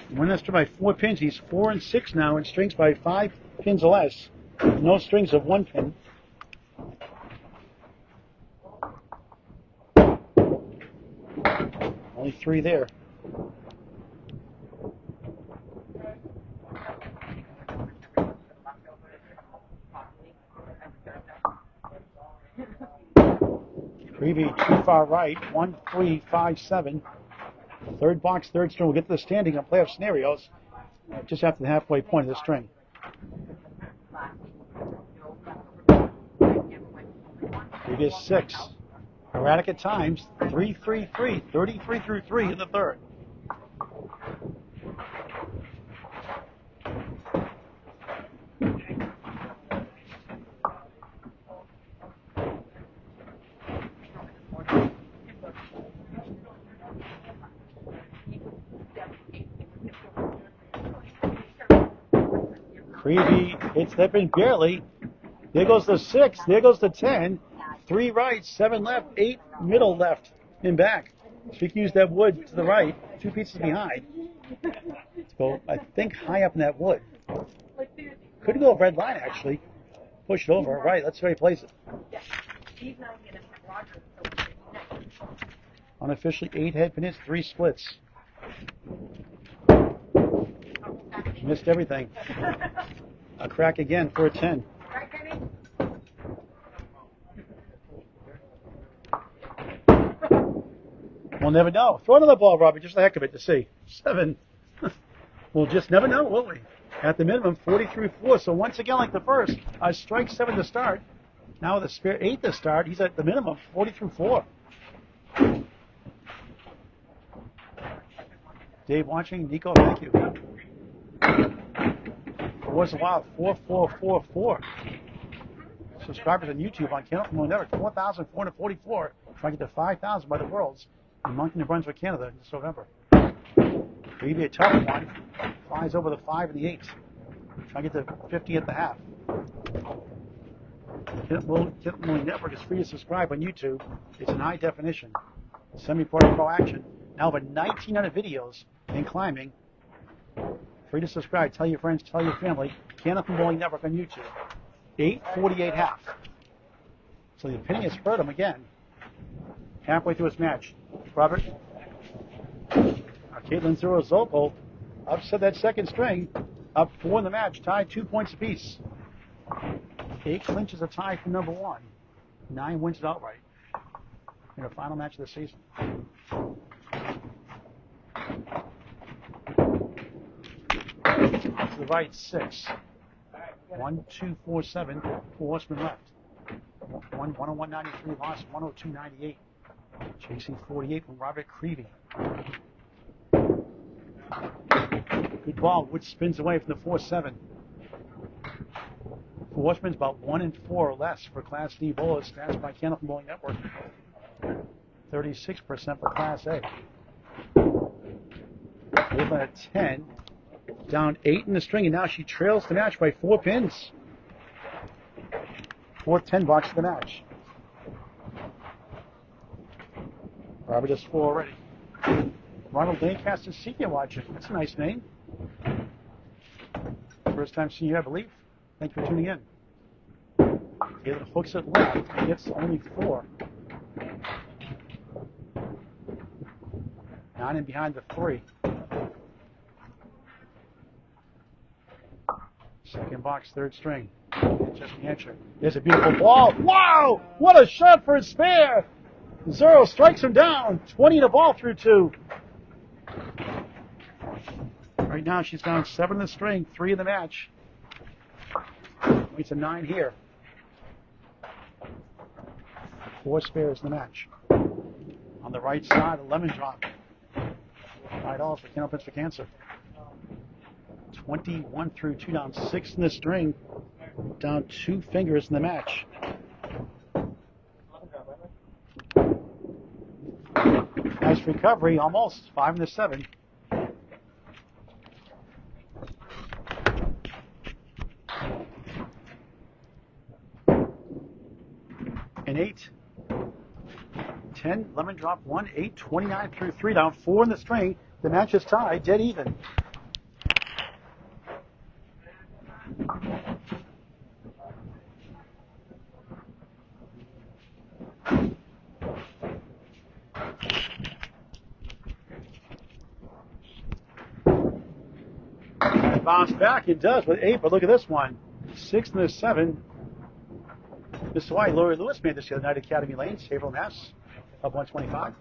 One extra by 4 pins. He's 4 and 6 now in strings by 5 pins or less. No strings of 1 pin. Only 3 there. Creevy too far right. 1, 3, 5, 7. Third box, third string. We'll get to the standing on playoff scenarios just after the halfway point of the string. Previous 6. Erratic at times. 3, 3, 3. 33 through 3 in the third. Creevy hits that pin barely. There goes the 6. There goes the 10. 3 right, 7 left, 8 middle left and back. So we can use that wood to the right, 2 pieces behind. Let's go, I think, high up in that wood. Could go red line, actually. Push it over. Right, let's replace it. Yeah. He's not going to have Roger until next. Unofficially 8 head pin hits, 3 splits. Missed everything. A crack again for a 10. Right, Kenny? We'll never know. Throw another ball, Robbie, just the heck of it to see. 7. We'll just never know, will we? At the minimum, 40 through 4. So once again, like the first, I strike 7 to start. Now with a spare 8 to start, he's at the minimum, 40 through 4. Dave watching. Nico, thank you. Four's a wild. 4444. Subscribers on YouTube on Candlepin Network. 4,444. Trying to get to 5,000 by the Worlds in Moncton, New Brunswick, Canada this November. Maybe a tough one. Flies over the 5 and the 8. Trying to get to 50 at the half. Candlepin Network is free to subscribe on YouTube. It's in high definition. Semi-pro action. Now over 1,900 videos in climbing. Free to subscribe. Tell your friends. Tell your family. Candlepin Bowling Network on YouTube. 8:48 half. So the opinion has hurt him again. Halfway through his match. Robert. Caitlin Zorro Zoltko upset that second string. Up 4 in the match. Tied 2 points apiece. 8 clinches a tie for number 1. 9 wins it outright. In the final match of the season. To the right, 6. 1, 2, 4, 7. 4 horsemen left. 101.93 lost, 102.98. Chasing 48 from Robert Creevy. Good ball, which spins away from the 4-7. 4 horsemen's about 1 and 4 or less for Class D bowlers, stats by Candlepin Bowling Network. 36% for Class A. Caitlin at 10. Down 8 in the string, and now she trails the match by 4 pins. 4th 10 box of the match. Robert just 4 already. Ronald Lancaster Senior watching. That's a nice name. First time seeing you, I believe. Thank you for tuning in. Caitlin hooks it left and gets only 4. 9 in behind the 3. Second box, 3rd string. Manchester, New Hampshire. There's a beautiful ball. Wow! What a shot for a spare! Zorro strikes him down. 20 to ball through 2. Right now she's down 7 in the string, 3 in the match. It's a 9 here. 4 spares in the match. On the right side, a lemon drop. $5 for Candlepins for Cancer. 21 through 2, down 6 in the string, down 2 fingers in the match. Nice recovery, almost 5 in the 7. An 8. 10, lemon drop 1, 8, 29 through 3, down 4 in the string. The match is tied, dead even. Bounce back, it does with 8, but look at this one. 6 and a 7. Mr. White, Lori Lewis made this the other night at Academy Lanes, Haverhill, Mass. Up 125.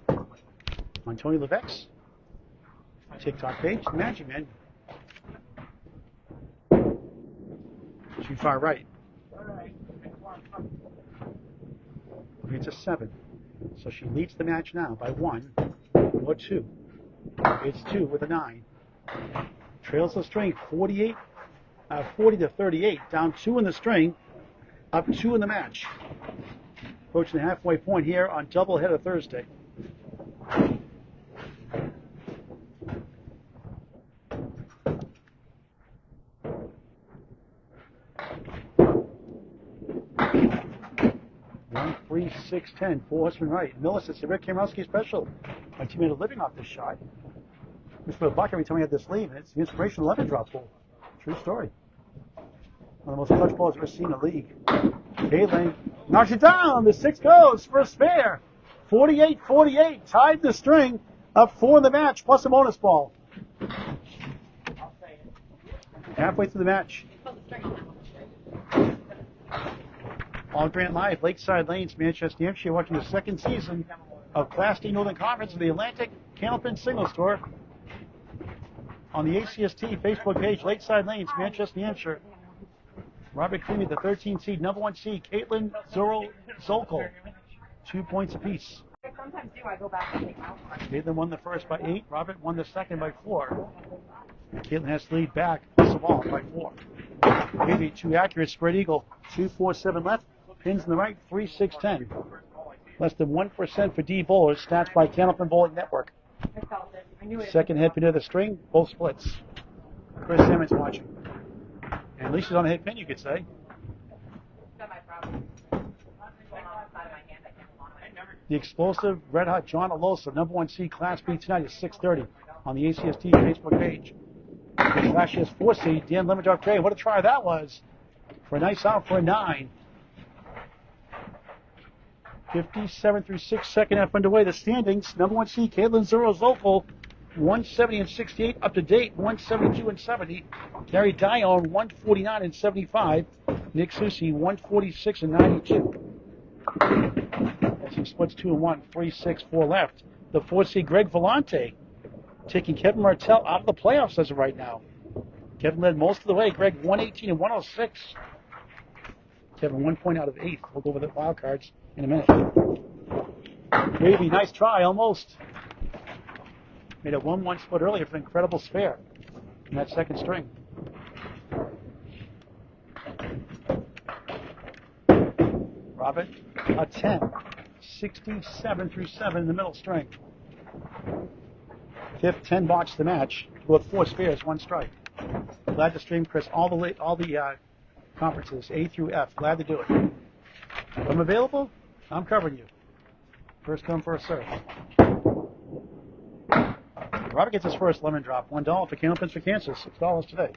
On Tony Levesque's TikTok page, the Magic Man. Too far right. It's a 7. So she leads the match now by 1 or 2. It's 2 with a 9. Trails the string 40 to 38, down 2 in the string, up 2 in the match. Approaching the halfway point here on doubleheader Thursday. One, 3, 6, 10, 4 horsemen right. Millis, it's a Rick Kamrowski special. My team made a living off this shot. Just for a buck every time we had this lead, and it's the inspirational 11 drop pool. True story. One of the most clutch balls I've ever seen in the league. Caitlin knocks it down. The 6 goes for a spare. 48-48. Tied the string. Up 4 in the match, plus a bonus ball. Halfway through the match. On Grant Live, Lakeside Lanes, Manchester, New Hampshire, watching the second season of Class D Northern Conference of the Atlantic Candlepin Singles Tour. On the ACST Facebook page, Lakeside Lanes, Manchester, New Hampshire. Robert Creevy, the 13 seed, number 1 seed, Caitlin, Zorro, Zoltko. 2 points apiece. Sometimes do I go back and take out. Caitlin won the first by 8. Robert won the second by 4. Caitlin has to lead back the ball by 4. Creevy, 2 accurate, spread eagle, 2-4-7 left. Pins in the right, 3-6-10. Less than 1% for D bowlers. Stats by Candlepin Bowling Network. I felt it. I knew it. Second head pin of the string, both splits. Chris Simmons watching. And at least he's on the head pin, you could say. Semi-problem. Going on the side of my hand, I can't hold on to it. The explosive, red-hot John Alosa, number 1 seed, Class B tonight is 6:30 on the ACST Facebook page. Last year's 4 seed, Dan Lemondorf Trey. What a try that was for a nice out for a 9. 57 through 6, second half underway. The standings, number 1 seed, Caitlin Zorro Zoltko, 170 and 68, up to date, 172 and 70. Gary Dion, 149 and 75. Nick Susi, 146 and 92. As he splits 2 and 1, 3-6, 4 left. The 4 seed, Greg Vellante, taking Kevin Martell out of the playoffs as of right now. Kevin led most of the way. Greg, 118 and 106. Kevin, 1 point out of 8. We'll go over the wild cards in a minute. Creevy, nice try, almost. Made a 1-1 split earlier for an incredible spare in that second string. Robert, a 10. 67 through 7 in the middle string. Fifth 10 botched the match with 4 spares, 1 strike. Glad to stream Chris all the conferences A through F. Glad to do it. If I'm available, I'm covering you. First come, first serve. Robert gets his first lemon drop. $1 for Candlepins for Cancer. $6 today.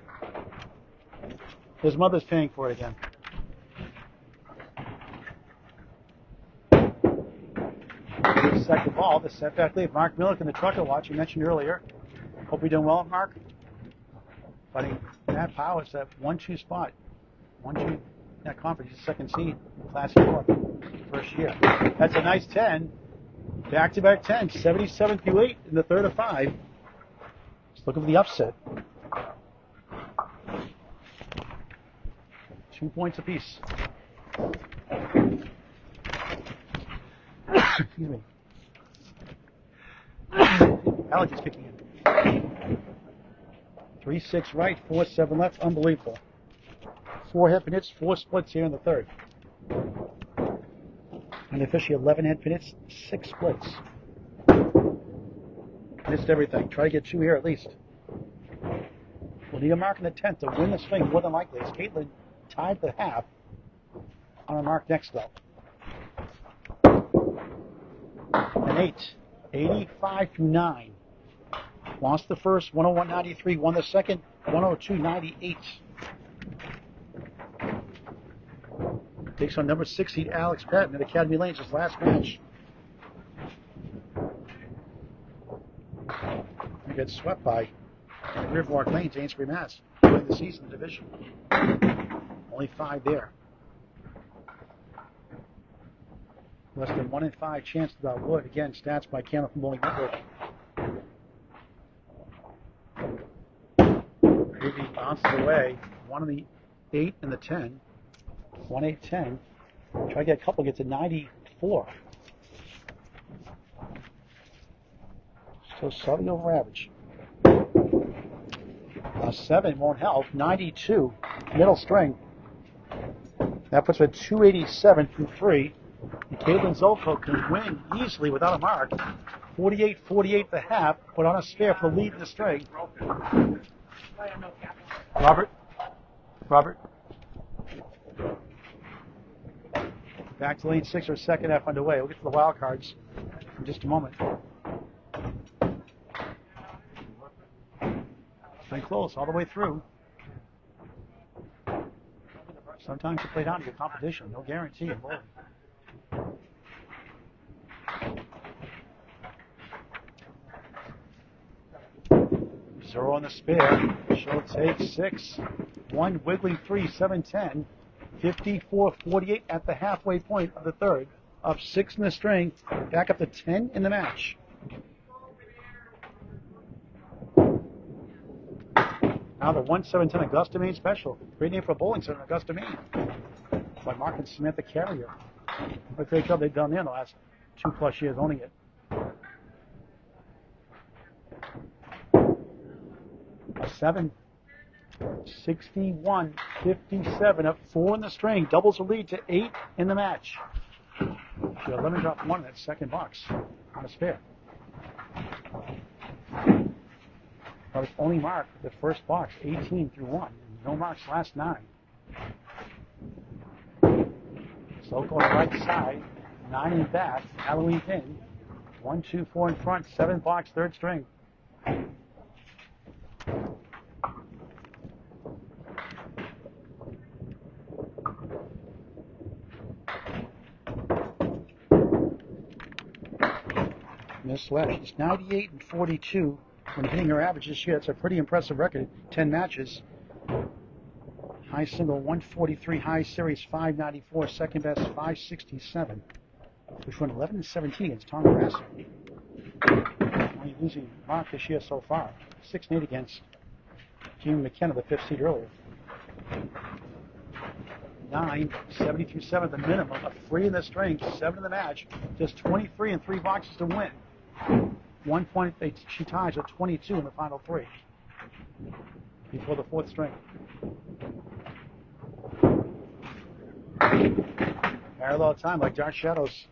His mother's paying for it again. Second ball, the setback lead. Mark Millick in the trucker watch you mentioned earlier. Hope you're doing well, Mark. Fighting Matt Powers at 1-2 spot. 1-2 that conference, he's second seed, Class E first year. That's a nice 10. Back-to-back 10, 77 through 8 in the third of 5. Just looking for the upset. 2 points apiece. Excuse me. Allergies kicking in. 3-6 right, 4-7 left. Unbelievable. 4 head pin hits, 4 splits here in the third. And officially 11 head pin hits, 6 splits. Missed everything. Try to get 2 here at least. We'll need a mark in the 10th to win the swing more than likely. As Caitlin tied the half on a mark next though. An 8. 85 through 9. Lost the first, 101.93. Won the second, 102.98. Takes on number 6 seed Alex Patton at Academy Lanes his last match. He gets swept by Riverwalk Lanes, Amesbury, Mass. During the season, the division. Only 5 there. Less than 1 in 5 chance that would. Again, stats by Candlepin Bowling Network. Creevy bounces away. 1 in the 8 and the 10. 1-8-10. Try to get a couple, gets a 94. Still slightly over average. 7 won't help. 92. Middle string. That puts her at 287 through 3. And Caitlin Zoltko can win easily without a mark. 48-48 the half, put on a spare for the lead in the string. Robert. Back to lane 6 or second half underway. We'll get to the wild cards in just a moment. Been close all the way through. Sometimes you play down to your competition. No guarantee in bowling. Zorro on the spare. She'll take 6. 1 wiggling 3, 7-10. 54-48 at the halfway point of the third. Up 6 in the string. Back up to 10 in the match. Now the 1-7-10 Augusta, Maine special. Great name for a bowling center in Augusta, Maine. By Mark and Samantha Carrier. What a great job they've done there in the last 2+ years owning it. A 7. 61-57, up 4 in the string. Doubles the lead to 8 in the match. She had 11 drop 1 in that second box on a spare. But it's only mark the first box, 18 through 1. No marks last 9. Zoltko on the right side, 9 in the back, Halloween pin. 1, 2, 4 in front, 7 box, third string. Miss Sweat, she's 98-42 when hitting her average this year. That's a pretty impressive record. 10 matches. High single 143, high series 594, second best 567. Which won 11-17 against Tom Grasso. Only losing mark this year so far. 6-8 against Jamie McKenna, the 5th seed earlier. 9, 70 through 7 the minimum, a 3 in the string, 7 in the match, just 23 and 3 boxes to win. 1 point, she ties at 22 in the final 3 before the 4th string. Parallel time like Dark Shadows.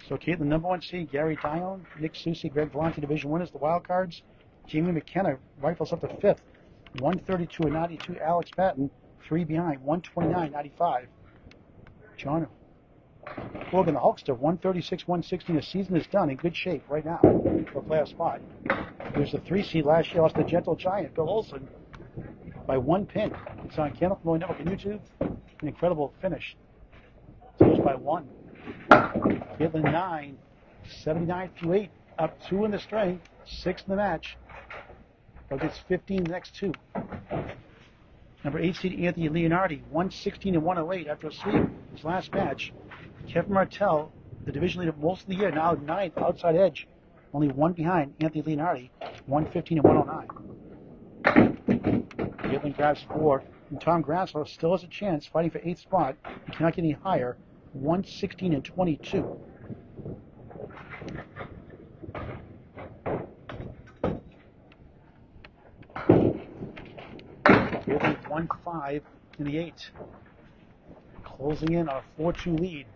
So Caitlin, number 1 seed, Gary Dione, Nick Susi, Greg Vellante, division winners, the wild cards. Jamie McKenna rifles up to 5th, 132-92, Alex Patton. 3 behind, 129-95. John Logan, the Hulkster, 136-116. The season is done in good shape right now for a playoff spot. There's the 3 seed last year, lost the Gentle Giant, Bill Olson, by 1 pin. It's on Candlepin Bowling Network on YouTube. An incredible finish. It's just by 1. Caitlin 9, 79-8, up 2 in the string, 6 in the match. But gets 15 the next 2. Number 8 seed Anthony Leonardi, 116-108 after a sweep his last match. Kevin Martell, the division leader most of the year, now 9th outside edge, only 1 behind Anthony Leonardi, 115-109. Caitlin grabs 4, and Tom Grasso still has a chance fighting for 8th spot. He cannot get any higher, 116-22. Caitlin 1-5 in the 8. Closing in on a 4-2 lead.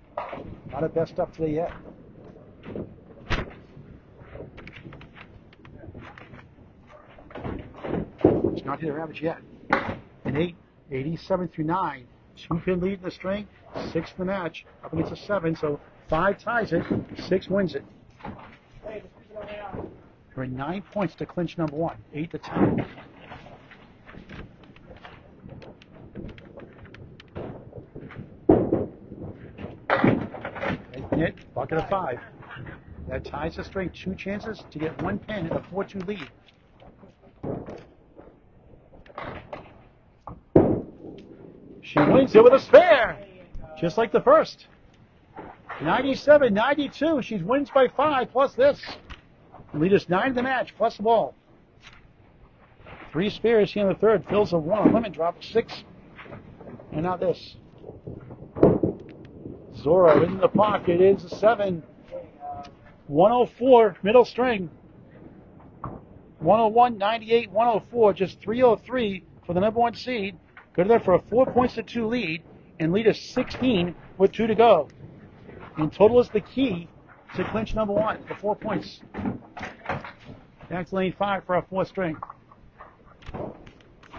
Not her best up today yet. It's not hit her average yet. An 8, 87-9. 2-pin lead in the string, 6 in the match. Up against a 7, so 5 ties it, 6 wins it. We're 9 points to clinch number 1, 8-10. Hit, bucket of 5. That ties the string. 2 chances to get 1 pin in a 4-2 lead. She wins it with a spare, just like the first. 97-92. She wins by 5 plus this. Lead us 9 in the match plus the ball. 3 spares here in the third. Fills a 1 lemon drop 6. And now this. Zorro in the pocket is a 7. 104 middle string. 101, 98, 104. Just 303 for the number 1 seed. Good there for a 4 points to 2 lead and lead us 16 with 2 to go. And total is the key to clinch number 1 for 4 points. Back to lane 5 for our 4th string.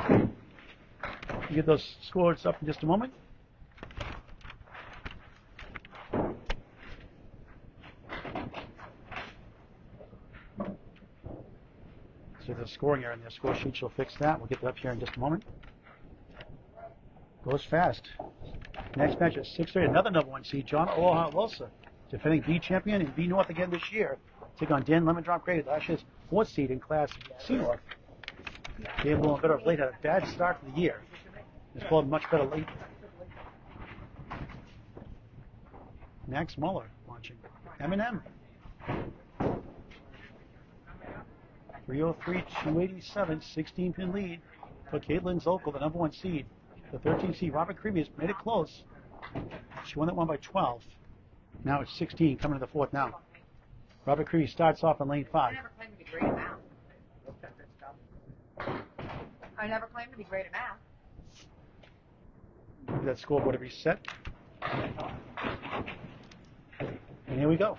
We'll get those scores up in just a moment. So there's a scoring error in the score sheet. She'll fix that. We'll get that up here in just a moment. Goes fast. Next match at 6:30, another number 1 seed, John Aloha Wilson, defending B champion and B North again this year. Take on Dan Lemon Drop Graded, last year's 4th seed in Class C North. Dave Little better of late had a bad start for the year. He's pulled much better late. Max Muller launching. Eminem. 303-287, 16-pin lead for Caitlin Zoltko, the number 1 seed. The 13th seed, Robert Creevy, has made it close. She won that one by 12. Now it's 16, coming to the 4th now. Robert Creevy starts off in lane 5. I never claimed to be great at math. I never claimed to be great at math. Maybe that scoreboard to reset. And here we go.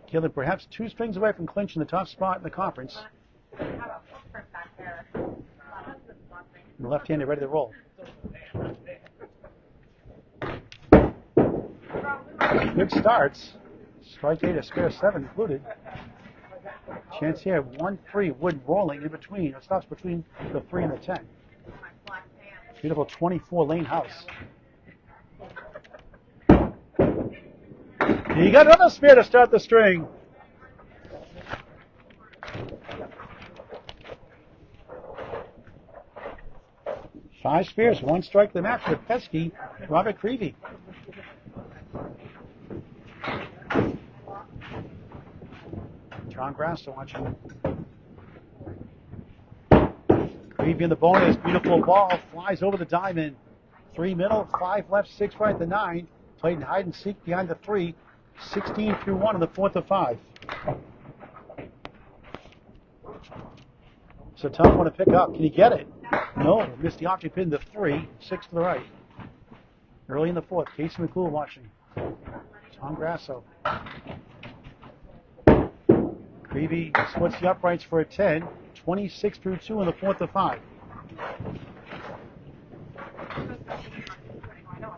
Caitlin perhaps 2 strings away from Clinch in the top spot in the conference. How about footprint back there? And the left-handed ready to roll. Good starts. Strike 8, a spare 7 included. Chance here, 1-3, Wood rolling in between. It stops between the 3 and the 10. Beautiful 24-lane house. You got another spare to start the string. Five spares, 1 strike the match with pesky Robert Creevy. John Grasso watching. Creevy in the bonus, beautiful ball, flies over the diamond. 3 middle, 5 left, 6 right, the 9. Played in hide and seek behind the 3. 16 through 1 in the 4th of 5. It's a tough one to pick up. Can he get it? No. Missed the object pin, the 3. 6 to the right. Early in the 4th. Casey McCool watching. Tom Grasso. Creevy splits the uprights for a 10. 26 through 2 in the 4th of 5.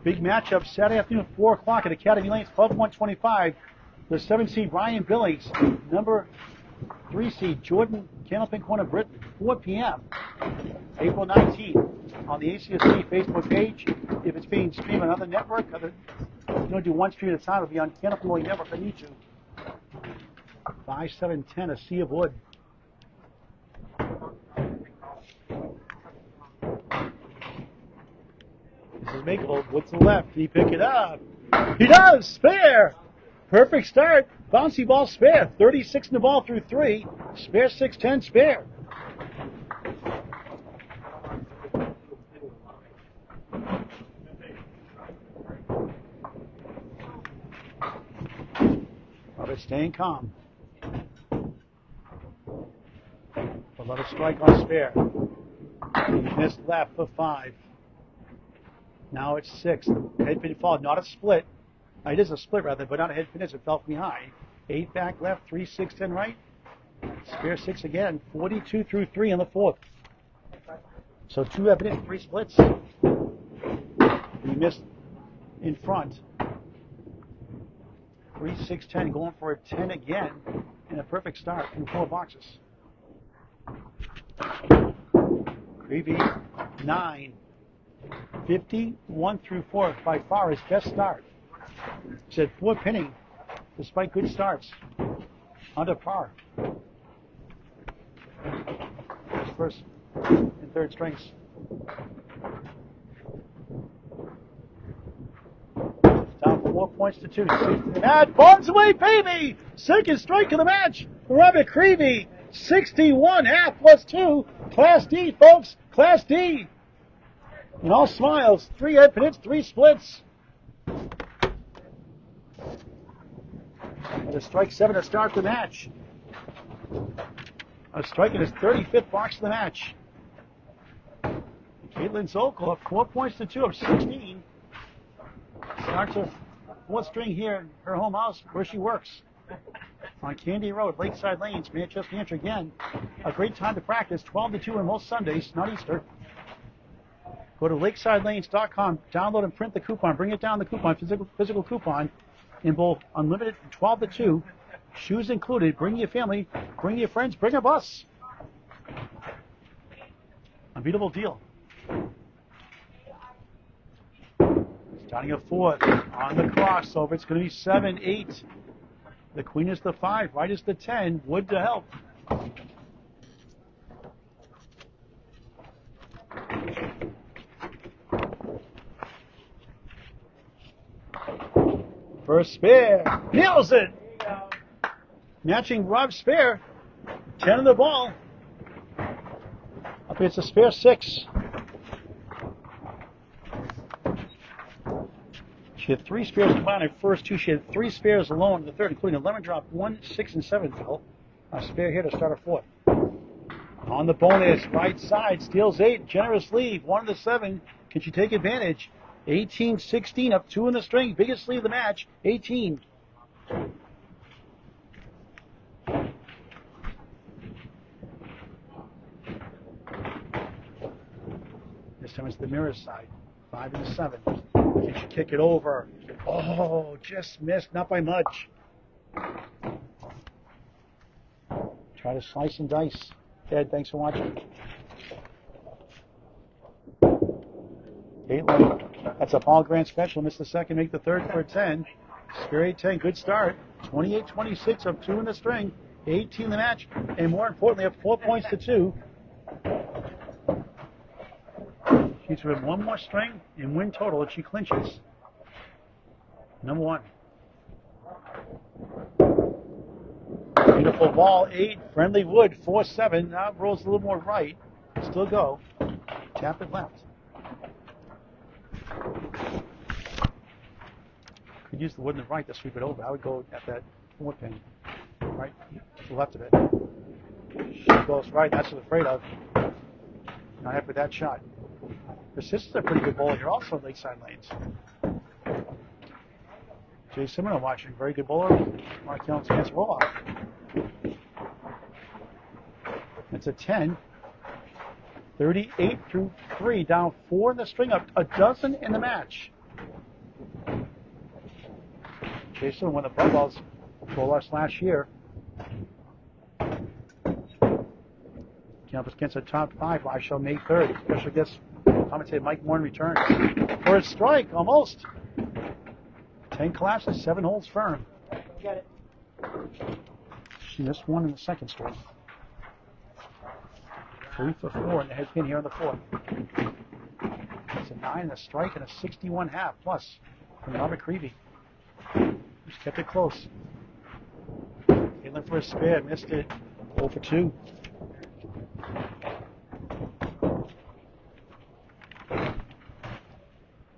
Big matchup Saturday afternoon, 4 o'clock at Academy Lanes, Club 125. The 7 seed Ryan Billings, number 3 seed Jordan Candlepin Corner Britain, 4 p.m. April 19th on the ACSC Facebook page. If it's being streamed on other network, you don't do one stream at a time. It'll be on Candlepin Network on YouTube. 5-7-10, a sea of wood. This is makeable. Wood to the left. Can he pick it up? He does! Spare! Perfect start. Bouncy ball spare. 36 in the ball through 3. Spare 6-10 spare. Robert staying calm. Another strike on spare. He missed left for 5. Now it's 6. Head pin fall, not a split. It is a split rather, but not a head pin. It fell from behind. 8 back left, 3, 6, 10 right. Spare 6 again. 42 through 3 in the 4th. So 2 head pin, 3 splits. He missed in front. 3, 6, 10, going for a 10 again. And a perfect start in 4 boxes. Creevy, 9. 51 through 4, by far his best start. Said 4 pinning, despite good starts. Under par. His first and third strings. Down 4 points to 2. At bombs away, baby! Second strike of the match for Robert Creevy. 61 half plus 2. Class D, folks. Class D. And all smiles. 3 head pins, 3 splits. And a strike 7 to start the match. A strike in his 35th box of the match. Caitlin Zoltko up 4 points to 2 of 16. Starts her 4th string here in her home house where she works. On Candy Road, Lakeside Lanes, Manchester, Hampshire. Again, a great time to practice. 12 to 2 on most Sundays, not Easter. Go to lakesidelanes.com, download and print the coupon. Bring it down the coupon, physical coupon, in both unlimited 12 to 2, shoes included. Bring your family, bring your friends, bring a bus. Unbeatable deal. Starting a fourth on the crossover. It's going to be 7, 8. The queen is the 5. White is the 10. Wood to help. First spare. Nails it. Matching Rob's spare. 10 on the ball. Up it's a spare 6. She had 3 spares combined in the first 2. She had 3 spares alone in the third, including a lemon drop, 1, 6, and 7 fill. A spare here to start a fourth. On the bonus, right side, steals 8. Generous lead, 1 of the 7. Can she take advantage? 18, 16, up 2 in the string. Biggest lead of the match, 18. This time it's the mirror side, 5 and 7. Can she kick it over? Oh, just missed, not by much. Try to slice and dice. Ed, thanks for watching. Caitlin, that's a Paul Grant special. Missed the second, make the third for a 10. Spare 8, 10, good start. 28, 26, up 2 in the string. 18 in the match, and more importantly, up 4 points to 2. She's with 1 more string and win total if she clinches. Number 1. Beautiful ball, 8. Friendly wood, 4, 7. Now it rolls a little more right. Still go. Tap it left. Could use the wood in the right to sweep it over. I would go at that 4 pin. Right to the left of it. She goes right. That's what I'm afraid of. Not happy with that shot. Her sister's a pretty good bowler here also at Lakeside Lanes. Jay Simon watching. Very good bowler. Mark Young's chance roll off. It's a 10. 38 through 3. Down 4 in the string. Up a dozen in the match. Jay Simon won the Pro Balls for us last year. Campus against a top 5. I shall May 3rd. Special guest commentator Mike Moore returns for a strike, almost. 10 collapses, 7 holds firm. Get it. She missed 1 in the second string. 3 for 4 in the head pin here on the 4th. It's a 9, a strike, and a 61.5 plus from Robert Creevy. Just kept it close. Caitlin for a spare, missed it. 0 for 2.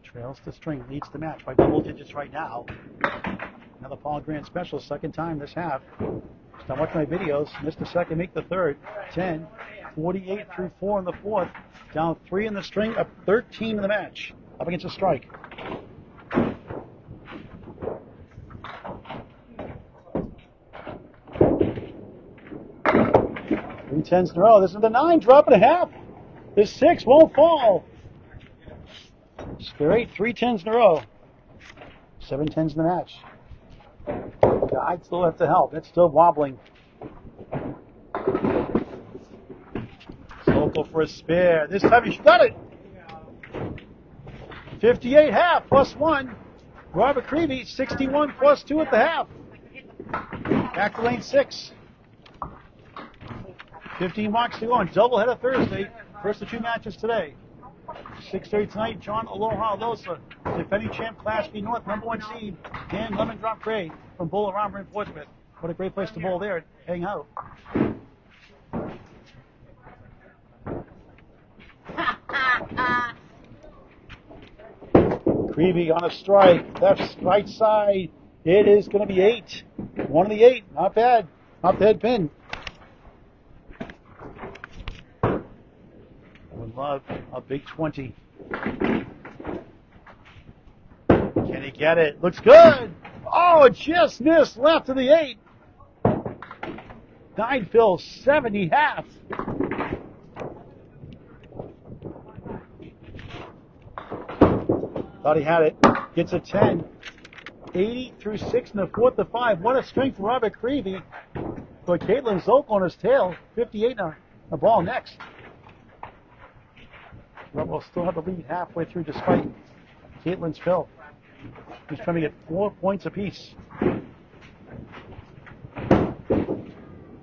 Trails the string, leads the match by double digits right now. Another Paul Grant special, second time this half. Stop watching my videos. Missed the second, make the third. 10, 48 through 4 in the 4th. Down 3 in the string, up 13 in the match. Up against a strike. 3 10s in a row. This is the 9, drop and a half. This 6 won't fall. Spare 8, 3 10s in a row. 7 10s in the match. I'd still have to help. It's still wobbling. Zoltko for a spare. This time she got it. 58 half plus 1. Robert Creevy, 61 plus 2 at the half. Back to lane 6. 15 marks to go on doubleheader Thursday. First of 2 matches today. 6:30 tonight, John Aloha Losa, defending champ Class B North, number 1 seed, Dan Lemon Drop Gray from Bull Arambra in Portsmouth. What a great place to bowl there and hang out. Creevy on a strike, left right side. It is going to be 8. 1 of the 8, not bad. Off the head pin. Would love a big 20. Can he get it? Looks good. Oh, it just missed left of the 8. 9 fill, 70 half. Thought he had it. Gets a 10. 80 through 6 in the 4th to 5. What a string for Robert Creevy. But Caitlin Zoltk on his tail. 58 on the ball next. But we'll still have the lead halfway through despite Caitlin's fill. He's trying to get 4 points apiece.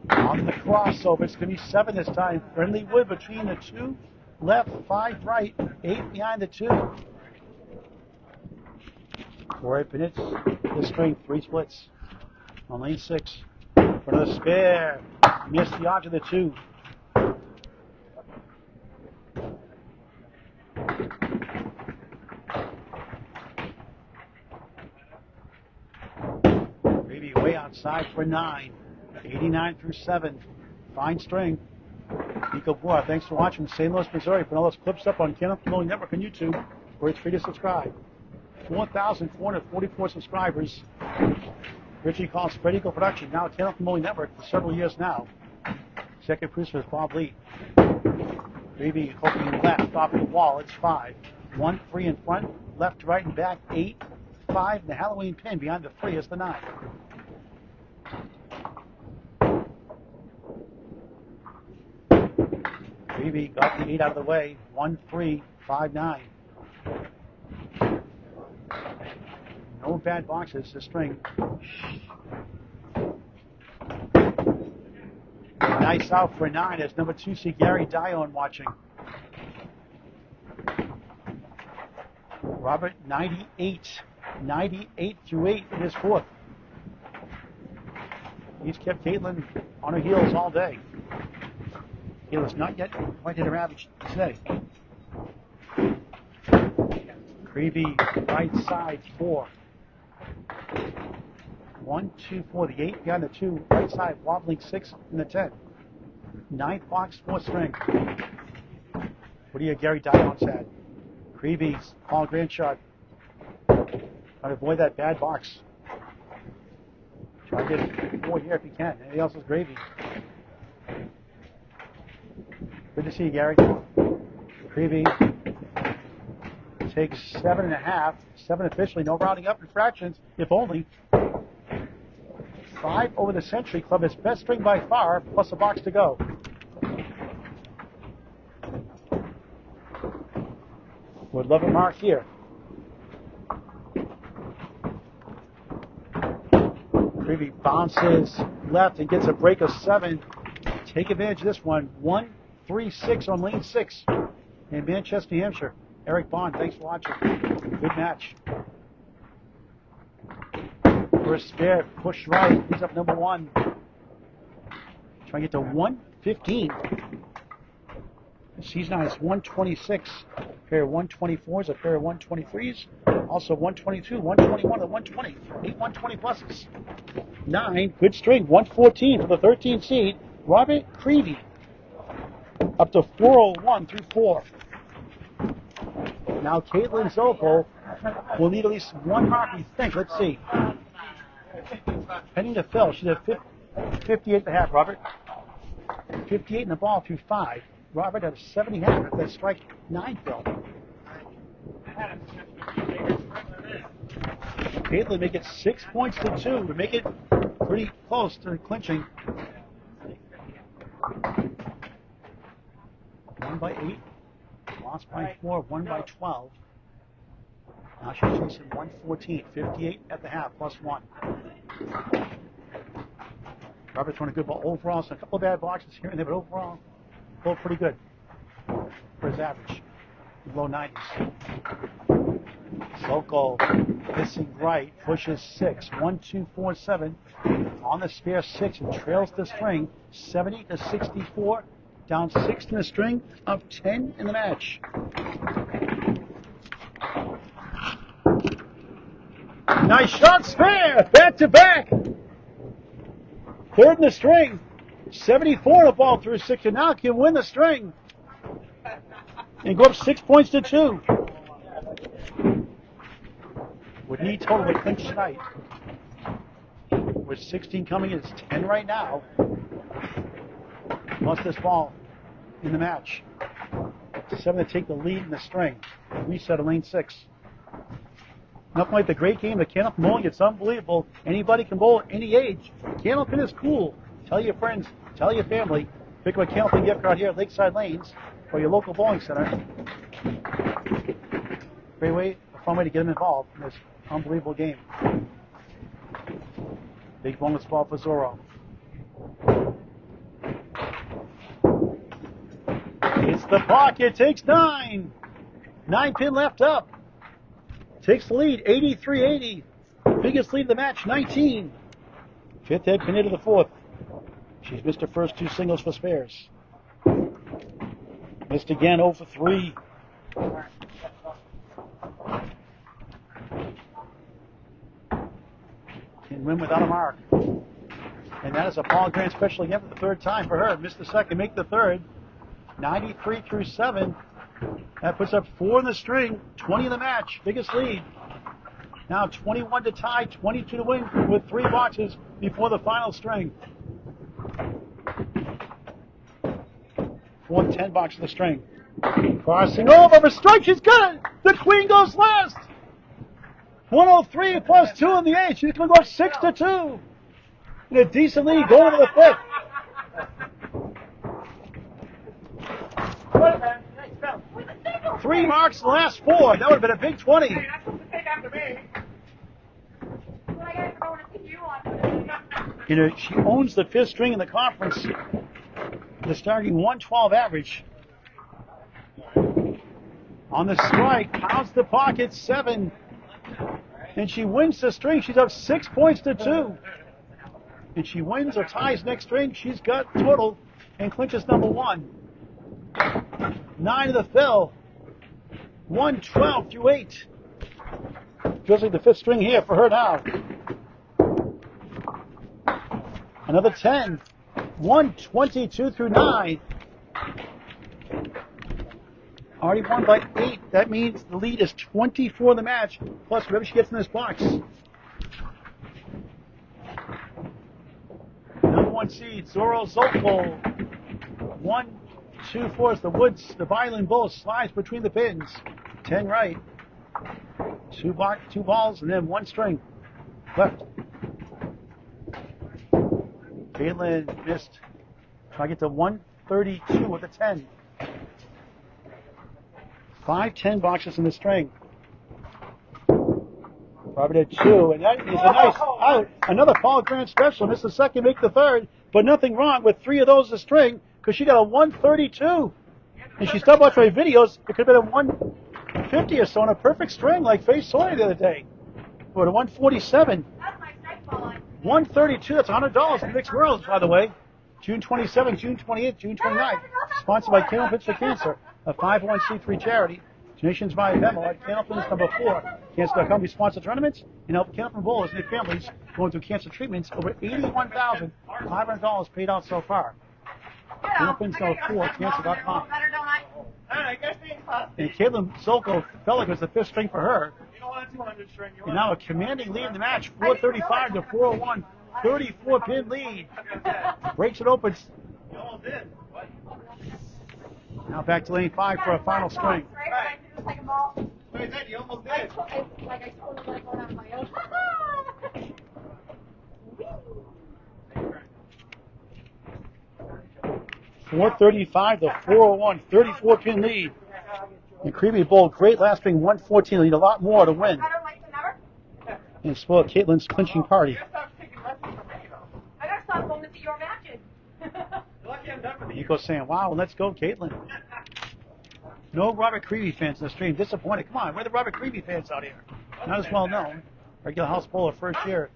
On the crossover, it's going to be 7 this time. Friendly wood between the 2 left, 5 right, 8 behind the 2. Corey Pinitz, the string, 3 splits. On lane 6, for another spare. Missed the odds of the 2. Maybe way outside for 9. 89 through 7. Fine string. Nico Bois, thanks for watching. St. Louis, Missouri. Put all those clips up on Candlepin Network on YouTube, where it's free to subscribe. 4,444 subscribers. Richie calls Spread Eagle Production, now at Candlepin Network for several years now. Second producer is Bob Lee. Creevy hooking left off the wall. It's 5. 1 free in front, left to right and back. 8, 5, and the Halloween pin behind the 3 is the 9. Creevy got the 8 out of the way. 1, 3, 5, 9. No bad boxes, the string. Nice out for 9 as number 2 seed Gary Dion watching. Robert, 98. 98 through 8 in his 4th. He's kept Caitlin on her heels all day. Caitlin's not yet quite hit her average today. Creevy, right side, 4. 1, 2, 4. The 8 behind the 2. Right side, wobbling 6 in the 10. 9th box, 4th string. What do you Gary Dion's had? Creevy's Paul Grandshot. Try to avoid that bad box. Try to get 4 here if you can. Anything else is gravy. Good to see you, Gary. Creevy takes 7.5. 7 officially. No rounding up in fractions, if only. 5 over the Century Club. His best string by far, plus a box to go. Would love a mark here. Creevy bounces left and gets a break of 7. Take advantage of this one. 1, 3, 6 on lane 6 in Manchester, New Hampshire. Eric Bond, thanks for watching. Good match. First spare, push right. He's up number 1. Trying to get to 115. Season on is 126. A pair of 124s, a pair of 123s. Also 122, 121, and 120. 8 120 pluses. 9, good string. 114 for the 13th seed. Robert Creevy. Up to 401 through 4. Now Caitlin Zoltko will need at least 1 mark, we think. Let's see. Pending to fill, she's at 58.5, Robert. 58 in the ball through 5. Robert at a 70.5 at that strike 9 fill. Caitlin make it 6 points to 2 to make it pretty close to clinching. 1 by 8, lost by 4, 1 by 12. Now she's chasing 114, 58 at the half, plus 1. Robert's running good ball overall, so a couple of bad boxes here and there, but overall, both pretty good for his average. Low 90s. Zoltko missing right, pushes 6, 1, 2, 4, 7. On the spare 6 and trails the string, 70 to 64. Down 6 in the string, up 10 in the match. Nice shot, spare, back to back. 3rd in the string, 74 in the ball through 6, and now can win the string and go up 6 points to 2. Would need total to clinch tonight. With 16 coming in, it's 10 right now. Plus this ball in the match. 7 to take the lead in the string. Reset of lane 6. Nothing like the great game of Candlepin bowling. It's unbelievable. Anybody can bowl at any age. Candlepin is cool. Tell your friends, tell your family. Pick up a Candlepin gift card here at Lakeside Lanes or your local bowling center. Great way, a fun way to get them involved. And there's Unbelievable game. Big bonus ball for Zorro. It's the pocket. Takes 9. 9 pin left up. Takes the lead. 83-80. Biggest lead of the match. 19. Fifth head pin into the fourth. She's missed her first 2 singles for spares. Missed again. 0 for 3. Can win without a mark. And that is a Paul Grant special again for the 3rd time for her. Missed the second, make the 3rd. 93 through 7. That puts up 4 in the string, 20 in the match. Biggest lead. Now 21 to tie, 22 to win with 3 boxes before the final string. 4 and 10 box of the string. Crossing over for strike. She's got it. The queen goes last. 103 plus 2 in the 8. She's going to go 6 to 2. In a decent lead going to the 5th. Three marks in the last 4. That would have been a big 20. You know, she owns the 5th string in the conference. The starting 112 average. On the strike, pounds the pocket, 7. And she wins the string. She's up 6 points to 2. And she wins or ties next string. She's got total and clinches number 1. 9 to the fill. 112 through 8. Feels like the 5th string here for her now. Another 10. 122 through 9. Already won by 8. That means the lead is 24 in the match, plus whatever she gets in this box. Number 1 seed, Zorro Zoltko. 1, 2, 4 is the Woods. The Violin Bull slides between the pins. 10 right. 2 balls, and then 1 string left. Caitlin missed. Try to get to 132 with a 10. 5 10 boxes in the string. Probably at 2, and that is a nice out. Another Paul Grant special. Missed the second, make the 3rd, but nothing wrong with 3 of those in the string because she got a 132. And she stopped watching my videos. It could have been a 150 or so on a perfect string like Faye Sawyer the other day. Or a 147. 132, that's $100 in mixed worlds, by the way. June 27th, June 28th, June 29th. Sponsored by Candlepin for Cancer, a 501c3 charity. Donations via Venmo at Candlepin's number 4. Cancer.com, we sponsor tournaments and help Candlepin bowlers and their families going through cancer treatments. Over $81,500 paid out so far. Candlepin's number 4, Cancer.com. And Caitlin Zoltko felt like it was the 5th string for her. And now a commanding lead in the match, 435 to 401. 34 pin lead. Breaks it open. Now back to lane 5 for a final string. You almost did. Like I told him, like going on my own. 435 to 401. 34 pin lead. And Creevy bowled great last string, 114. Need a lot more to win. And spoil Caitlin's clinching party. I gotta stop going to see your matches. Nico's saying, wow, let's go, Caitlin. No Robert Creevy fans in the stream. Disappointed. Come on, where are the Robert Creevy fans out here? Not as well known. Regular house bowler first year.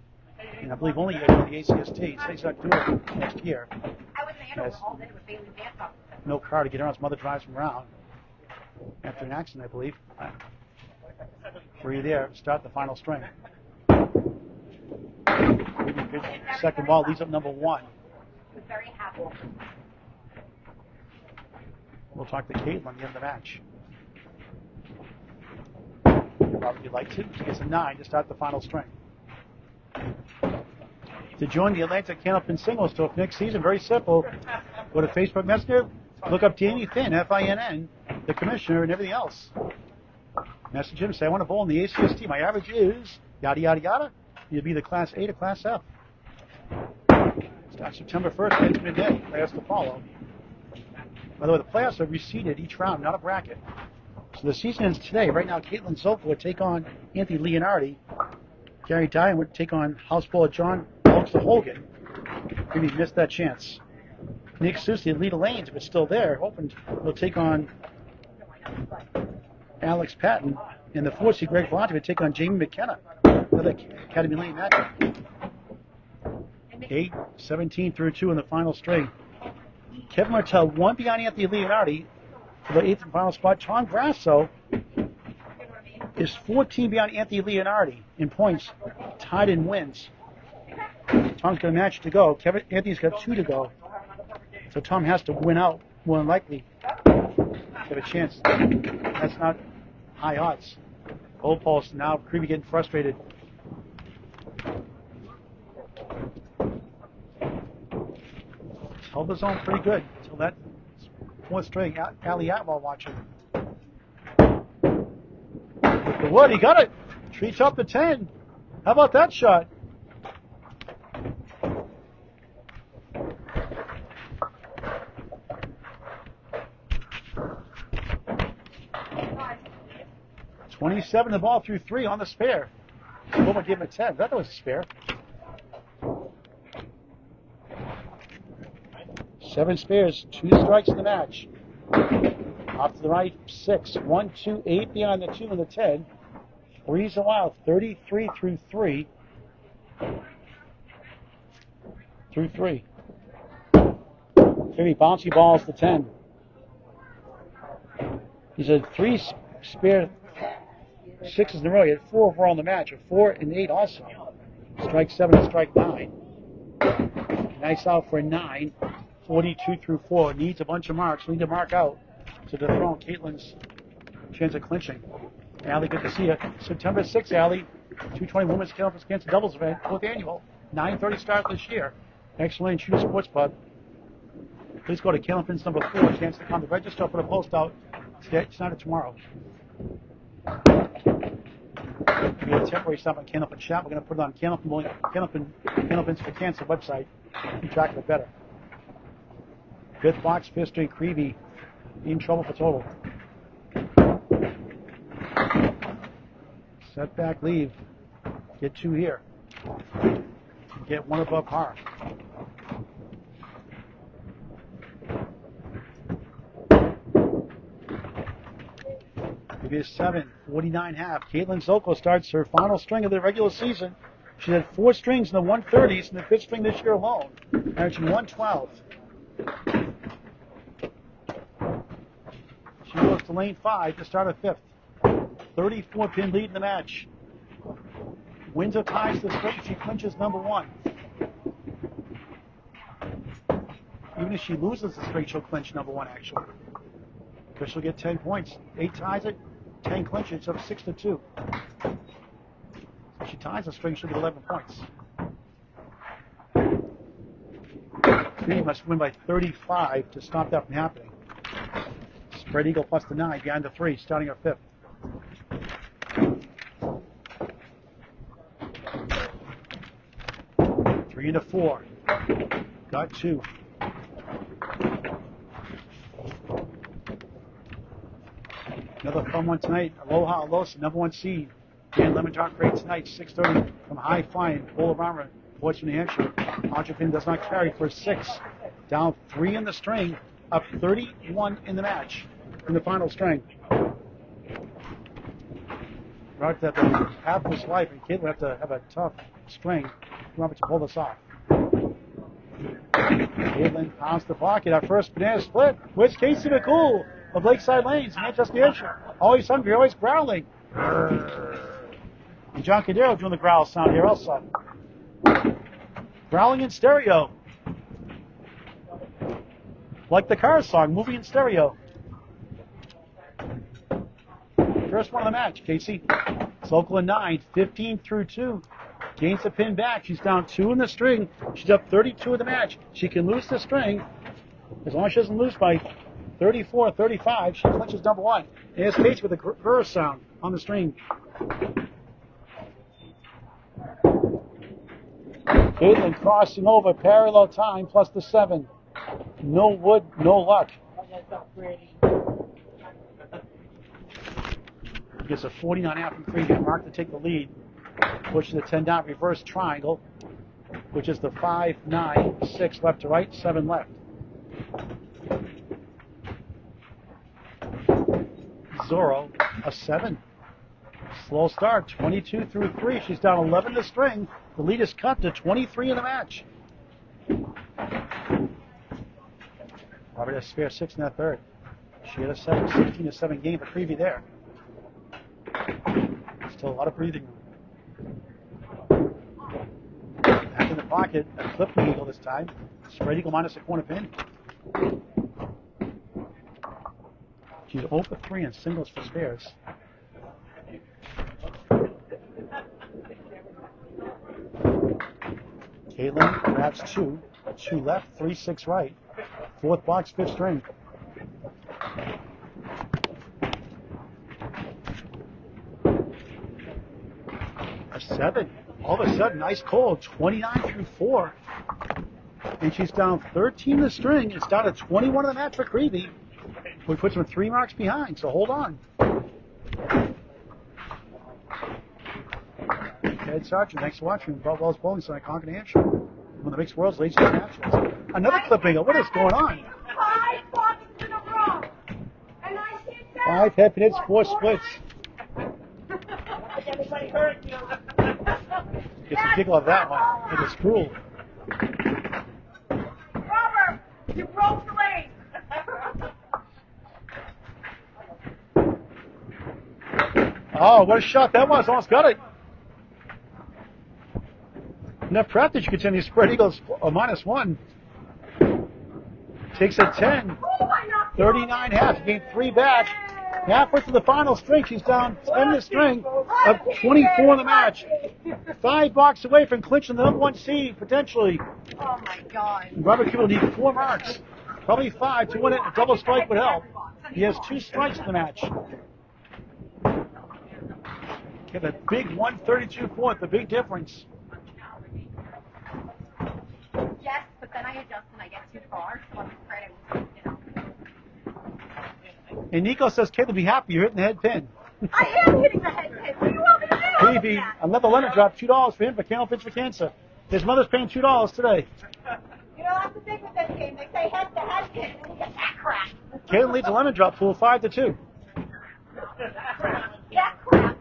And I believe only year in the ACST. So he's not doing it next year. I was in Andover all day with Bailey Bancock. No car to get around. His mother drives him around. After an accident, I believe. 3 there. Start the final string. Good second ball leads up number 1. Was very happy. We'll talk to Caitlin at the end of the match. Probably likes it. She gets a 9 to start the final string. To join the Atlanta Candlepin Singles Tour next season, very simple. Go to Facebook Messenger, look up Danny Finn, Finn, the commissioner, and everything else. Message him, say, I want to bowl in the ACST. My average is yada, yada, yada. You'll be the Class A to Class F. Starts September 1st, ends midday. Playoffs to follow. By the way, the playoffs are reseeded each round, not a bracket. So the season ends today. Right now, Caitlin Zoltk would take on Anthony Leonardi. Gary Dyer would take on houseballer John Alex Hogan. Maybe missed that chance. Nick Susi, lead of lanes, but still there. Hoping he'll take on Alex Patton. And the 4th seed Greg Vellante would take on Jamie McKenna. Another Academy Lane matchup. 8-17 through 2 in the final string. Kevin Martell 1 behind Anthony Leonardi for the 8th and final spot. Tom Grasso is 14 behind Anthony Leonardi in points, tied in wins. Tom's got a match to go. Anthony's got 2 to go. So Tom has to win out, more than likely. Have a chance. That's not high odds. Goalpost now, Creevy getting frustrated. Held the zone pretty good until that 4th string. Ali Atwell watching. The wood, he got it. Tree top to 10. How about that shot? $27 the ball through 3 on the spare. Bowman gave him a 10. That was a spare. 7 spares, 2 strikes in the match. Off to the right, 6. 1, 2, 8 behind the 2 and the 10. 3's a while, 33 through 3. Through 3. 30 bouncy balls to 10. He's had 3 spare 6s in a row. He had 4 overall in the match, a 4 and 8 also. Strike 7 and strike 9. Nice out for 9. 42 through 4. Needs a bunch of marks. Need to mark out to dethrone Caitlin's chance of clinching. Allie, good to see you. September 6th, Allie. 220 Women's Candlepin Cancer Doubles event, 4th annual. 9:30 start this year. Excellent Lane Shooter Sports Pub. Please go to Candlepin's number 4. Chance to come to register. Put a post out tonight or tomorrow. We have a temporary stop on Candlepin Shop. We're going to put it on Candlepin's for Cancer website. Keep track of it better. 5th box, 5th string, Creevy in trouble for total. Set back, leave. Get 2 here. Get 1 above par. Maybe a 7, 49.5. Caitlin Zoltko starts her final string of the regular season. She had 4 strings in the 130s in the 5th string this year alone, averaging 112. She goes to lane 5 to start a 5th. 34-pin lead in the match. Wins or ties the straight, she clinches number 1. Even if she loses the straight, she'll clinch number 1 actually. Because she'll get 10 points. 8 ties it, 10 clinches, it's up 6-2. So if she ties the string, she'll get 11 points. Creevy must win by 35 to stop that from happening. Spread eagle plus the 9 behind the 3, starting her 5th. Three into 4. Got 2. Another fun one tonight. Aloha Alosa, number 1 seed. Dan Lemon Talk Great tonight, 6:30 from High Flying, Bowl of Armor, Portsmouth, New Hampshire. Candlepin does not carry for 6. Down 3 in the string, up 31 in the match in the final string. Rock that half his life, and Caitlin have to have a tough string to pull this off. Caitlin pounds the pocket. Our first banana split. Where's Casey McCool of Lakeside Lanes-Manchester, New Hampshire? Always hungry, always growling. And John Cadero doing the growl sound here also. Growling in stereo. Like the Cars song, moving in stereo. First one of the match, Casey. Local in 9, 15 through 2. Gains the pin back. She's down 2 in the string. She's up 32 in the match. She can lose the string. As long as she doesn't lose by 34, 35, she clinches number 1. And here's Casey with a grr sound on the string. Caitlin crossing over, parallel time plus the 7. No wood, no luck. Gets a 49.5 from Creevy. Mark to take the lead. Pushing the 10 down, reverse triangle, which is the 5, 9, 6 left to right, 7 left. Zorro, a 7. Slow start, 22 through 3. She's down 11 to string. The lead is cut to 23 in the match. Robert has spare 6 in that third. She had a 7, 16 to 7 game for Creevy there. Still a lot of breathing room. Back in the pocket, a clipping eagle this time. Spread eagle minus a corner pin. She's 0 for 3 in singles for spares. Caitlin grabs 2. 2 left, 3, 6 right. 4th box, 5th string. A 7. All of a sudden, ice cold, 29 through 4. And she's down 13 in the string. It's down to 21 in the match for Creevy, which puts them 3 marks behind, so hold on. Ed Sargent, thanks for watching. Bob Wells Bowling Center, Concord, New Hampshire. One of the mixed world's latest matches. Another clipping. What is going on? 5 boxes in a row. And I see 5 head hits, 4 splits. Everybody heard you. Gets a giggle of that one. It is cruel. Robert, you broke the lane. Oh, what a shot that was. Almost got it. Enough practice, you continue. Spread eagles a -1. Takes a 10. 39 half. Gained 3 back. Halfway to the final string. She's down 10 in the string. Up 24 in the match. 5 boxes away from clinching the number 1 seed, potentially. Oh my God. Robert Q will need 4 marks. Probably 5 to win it. A double strike would help. He has 2 strikes in the match. Get a big 132 fourth, the big difference. Yes, but then I adjust and I get too far. So I'm afraid And Nico says, Caleb, be happy you're hitting the head pin. I am hitting the head pin. What do you want me to do? Creevy, another lemon drop, $2 for him for Candlepin for cancer. His mother's paying $2 today. You know, that's the thing with this game. They say head to head pin and you get that crap. Caitlin leads a lemon drop pool 5-2. That crap. Yep,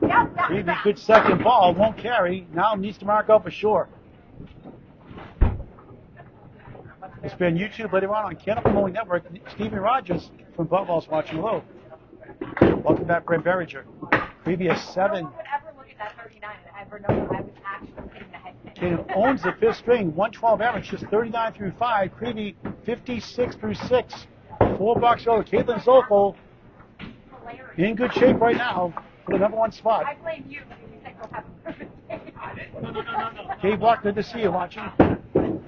that's Creevy, that. good second ball, won't carry. Now needs to mark out for sure. It's been YouTube later on Candlepin Bowling Network. Stephen Rogers from Buttwall's watching. Hello. Welcome back, Brent Berringer. Creevy a 7. I would ever look at that 39 and ever know that I was actually hitting the head pin. Caitlin owns the 5th string, 112 average, just 39 through 5. Creevy 56 through 6. 4 box over. Caitlin Zoltko Hilarious. in good shape right now for the number 1 spot. I blame you because you said go have a perfect day. Kay Block, good to see you watching.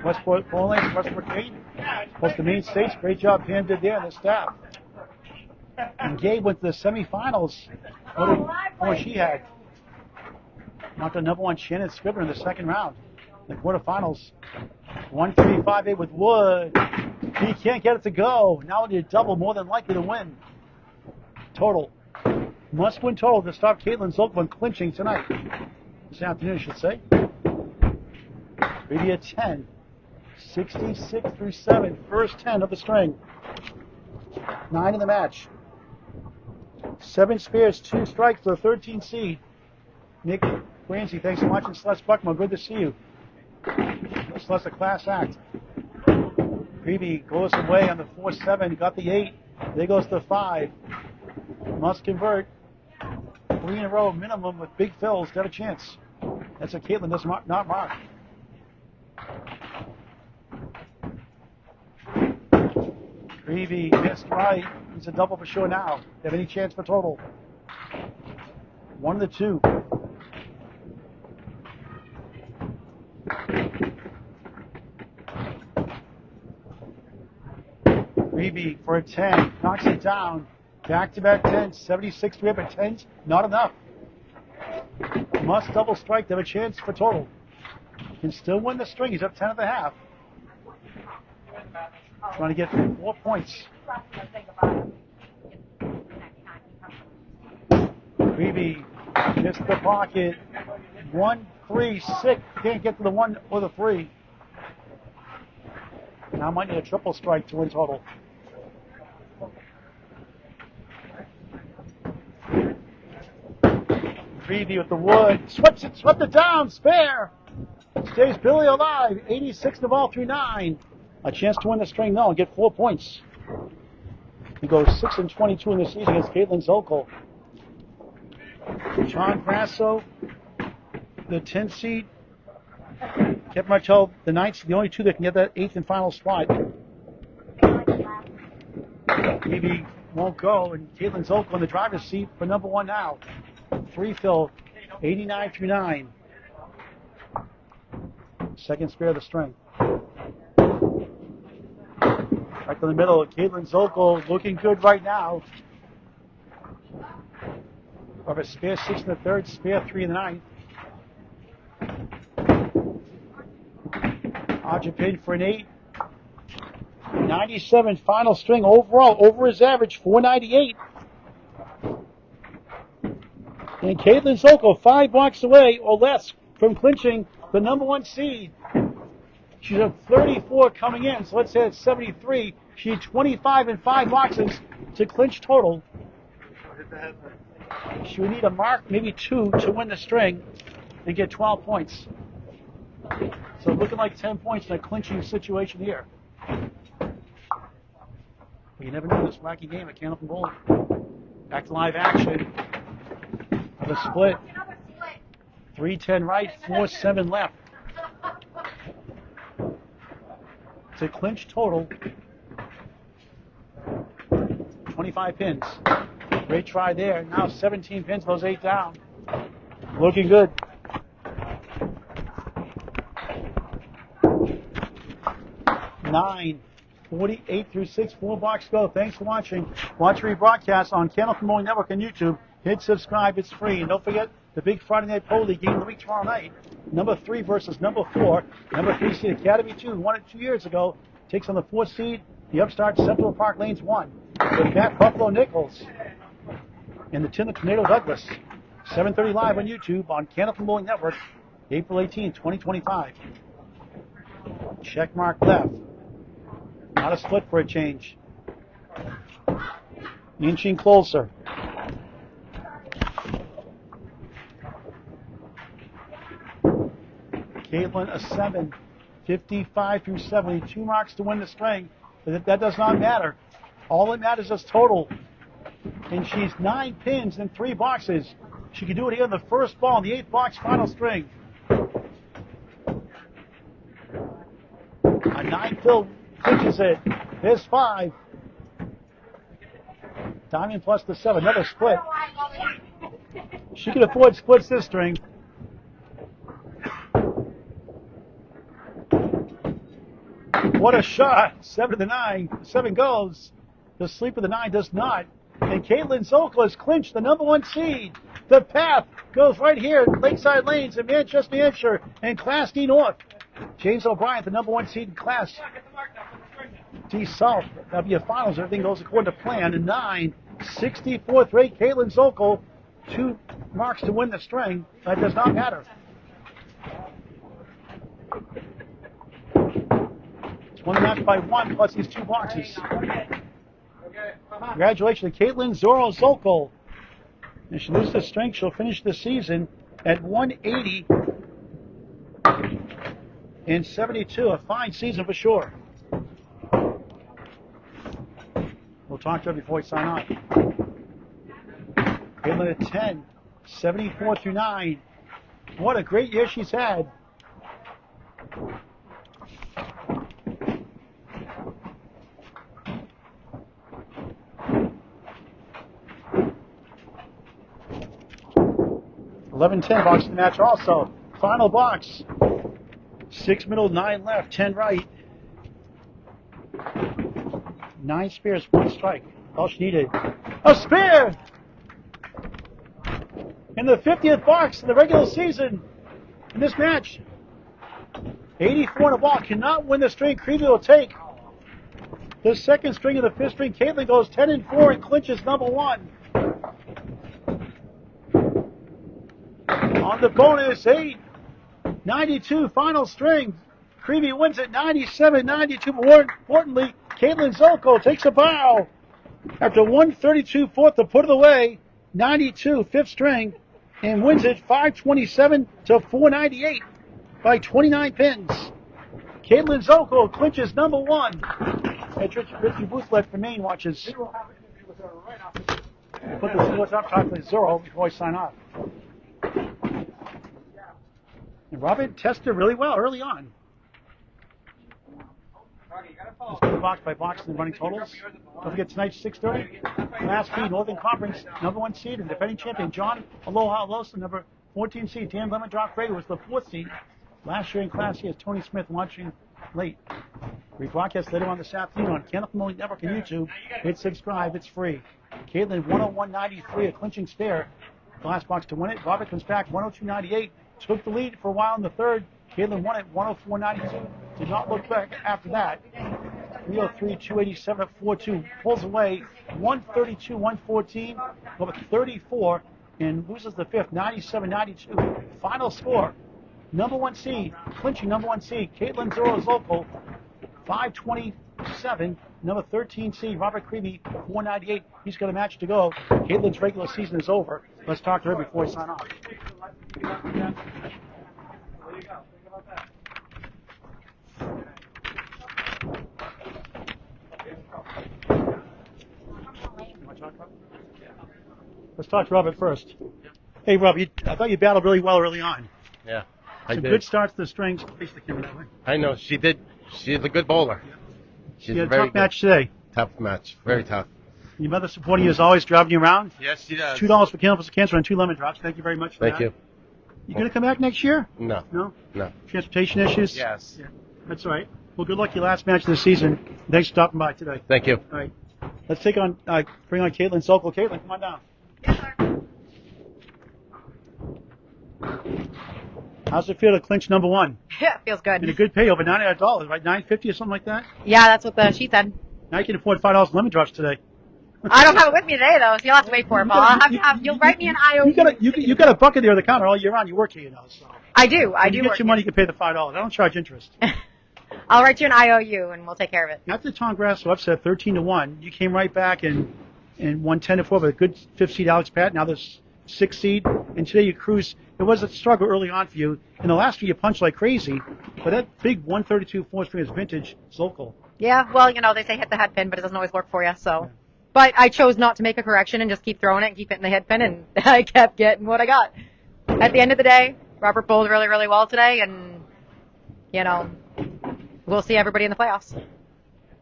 Westport Bowling, Westport Kate. Plus the main states, great job Pam did there and the staff. And Gabe went to the semifinals. What a boy she had. Knocked the number 1 Shannon Scribner in the second round. The quarterfinals. 1-3-5-8 with Wood. He can't get it to go. Now it is double, more than likely to win. Total. Must win total to stop Caitlin Zoltk from clinching tonight. This afternoon, I should say. Maybe a 10. 66 through 7. First 10 of the string. 9 in the match. 7 spares, 2 strikes for a 13 seed. Nick Ramsey, thanks for watching. Celeste Buckmo, good to see you. Celeste, a class act. Creevy goes away on the 4-7, got the 8. There goes the 5. Must convert. 3 in a row minimum with big fills. Got a chance. That's a Caitlin does not mark. Creevy missed right. He's a double for sure now. Have any chance for total? 1 of the 2. Creevy for a 10. Knocks it down. Back-to-back 10. 76 3 but 10's not enough. Must double strike to have a chance for total. Can still win the string. He's up 10 at the half. Trying to get 4 points. Creevy missed the pocket. 1, 3, 6. Can't get to the 1 or the 3. Now might need a triple strike to win total. Creevy with the wood. Swept it down. Spare. Stays Billy alive. 86 the ball through 9. A chance to win the string though and get 4 points. He goes 6-22 in the season against Caitlin Zoltko. John Grasso, the 10th seed. Kip Martell, the 9th seed, the only two that can get that 8th and final spot. Maybe won't go, and Caitlin Zoltko in the driver's seat for number 1 now. 3 fill, 89 through 9. Second spare of the string. Right to the middle, Caitlin Zoltko looking good right now. Of a spare 6 in the 3rd, spare 3 in the 9th. Pin for an 8. 97 final string overall, over his average, 498. And Caitlin Zoltko 5 blocks away or less from clinching the number 1 seed. She's at 34 coming in, so let's say it's 73. She had 25 in 5 boxes to clinch total. She would need a mark, maybe 2, to win the string and get 12 points. So looking like 10 points in a clinching situation here. But you never know this wacky game at Candlepin Bowling. Back to live action of a split. 3-10 right, 4-7 left. To clinch total, 25 pins. Great try there. Now 17 pins, those 8 down. Looking good. Nine, 48 through 6, 4 blocks to go. Thanks for watching. Watch rebroadcast on Candlepin Bowling Network on YouTube. Hit subscribe, it's free. And don't forget the big Friday Night Polo League game of the week tomorrow night. Number 3 versus number 4. Number 3 seed Academy 2, won it 2 years ago, takes on the 4th seed, the upstart Central Park Lanes 1. With Matt Buffalo Nichols and the Tin Tornado Douglas. 7:30 live on YouTube on Candlepin Bowling Network, April 18, 2025. Check mark left. Not a split for a change. Inching closer. Caitlin a 7. 55 through 70. 2 marks to win the string. But that does not matter. All that matters is total. And she's 9 pins in 3 boxes. She can do it here in the first ball in the 8th box final string. A 9 fill clinches it. There's 5. Diamond plus the 7. Another split. She can afford splits this string. What a shot. 7 to the 9. 7 goes. The sleep of the 9 does not. And Caitlin Zoltko has clinched the number 1 seed. The path goes right here at Lakeside Lanes in Manchester, New Hampshire, and Class D North. James O'Brien, the number 1 seed in Class D South. That'll be a finals. Everything goes according to plan. And 9, 64th rate, Caitlin Zoltko. 2 marks to win the string. That does not matter. It's won the match by 1 plus these 2 boxes. Congratulations to Caitlin Zoltko. If she loses the string, she'll finish the season at 180 and 72. A fine season for sure. We'll talk to her before we sign off. Caitlin at 10, 74 through 9. What a great year she's had. $11-10 box in the match also. Final box. 6 middle, 9 left, 10 right. 9 spares, 1 strike. All she needed. A spare! In the 50th box in the regular season in this match. 84 in the ball. Cannot win the string. Creevy will take the second string of the 5th string. Caitlin goes 10-4 and clinches number 1. On the bonus, 892 final string. Creevy wins it 97-92. More importantly, Caitlin Zoltko takes a bow. After 132 fourth to put it away, 92 fifth string, and wins it 527 to 498 by 29 pins. Caitlin Zoltko clinches number 1. That's Richie Boothlet from Maine watches. We'll put the scores up top with Zorro before we sign off. And Robin tested really well early on. Let's go box by box and running totals. Don't forget tonight, 6:30. Last feed, Northern Conference, number 1 seed and defending champion John Aloha Alosa, number 14 seed. Dan Lemon Drop Gray was the 4th seed. Last year in Class C is Tony Smith watching late. Rebroadcast later on this afternoon on Candlepin Network and YouTube. Hit subscribe, it's free. Caitlin 101.93, a clinching spare. The last box to win it. Robert comes back 102.98. Took the lead for a while in the third. Caitlin won it 104.92. Did not look back after that. 303, 287 at 4-2. Pulls away 132, 114. Over 34 and loses the fifth 97-92. Final score. Number 1 seed, clinching number 1 seed, Caitlin Zoltko, 527. Number 13 seed, Robert Creevy, 498. He's got a match to go. Caitlin's regular season is over. Let's talk to her before we sign off. Let's talk to Robert first. Hey, Rob, I thought you battled really well early on. Yeah, I Some did. good starts to the strings. Face the camera that way. I know she did. She's a good bowler. She's You had a very tough match today. Tough match. Very tough. Your mother supporting you as always, driving you around. Yes, she does. $2 for Candlepin Cancer and 2 lemon drops. Thank you very much for Thank that. you. You going to come back next year? No. No? No. Transportation issues? Yes. Yeah. That's all right. Well, good luck your last match of the season. Thanks for stopping by today. Thank you. All right. Let's bring on Caitlin Zoltko. Caitlin, come on down. Yes, sir. How's it feel to clinch number 1? Yeah, it feels And a good. good pay, over $900, right? $950 or something like that? Yeah, that's what she said. Now you can afford $5 in lemon drops today. I don't have it with me today, though, so you'll have to wait for it, Paul. You'll write me an IOU. You got a bucket there on the counter all year round. You work here, you know. So. I do. When you work get your money, you can pay the $5. I don't charge interest. I'll write you an IOU, and we'll take care of it. After Tom Grasso upset 13-1, you came right back and won 10-4 with a good 5th seed Alex Pat. Now this 6th seed, and today you cruise. It was a struggle early on for you. In the last few, you punched like crazy, but that big 132 4 string is vintage Zoltko. Yeah, well, they say hit the head pin, but it doesn't always work for you, so. Yeah. But I chose not to make a correction and just keep throwing it and keep hitting the head pin, and I kept getting what I got. At the end of the day, Robert bowled really, really well today, and, we'll see everybody in the playoffs.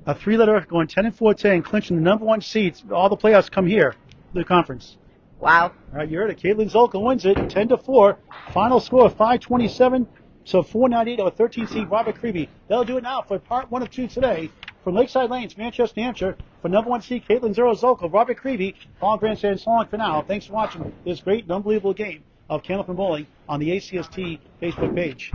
A 3-letter going 10-4 today and clinching the number 1 seeds. All the playoffs come here, the conference. Wow. All right, you heard it. Caitlin Zoltko wins it 10-4. Final score 527 to 498 over 13 seed Robert Creevy. That'll do it now for part 1 of 2 today. From Lakeside Lanes, Manchester, New Hampshire, for number 1 seed Caitlin Zoltko, Robert Creevy, Paul Grandstand, so long for now. Thanks for watching this great and unbelievable game of Candlepin Bowling on the ACST Facebook page.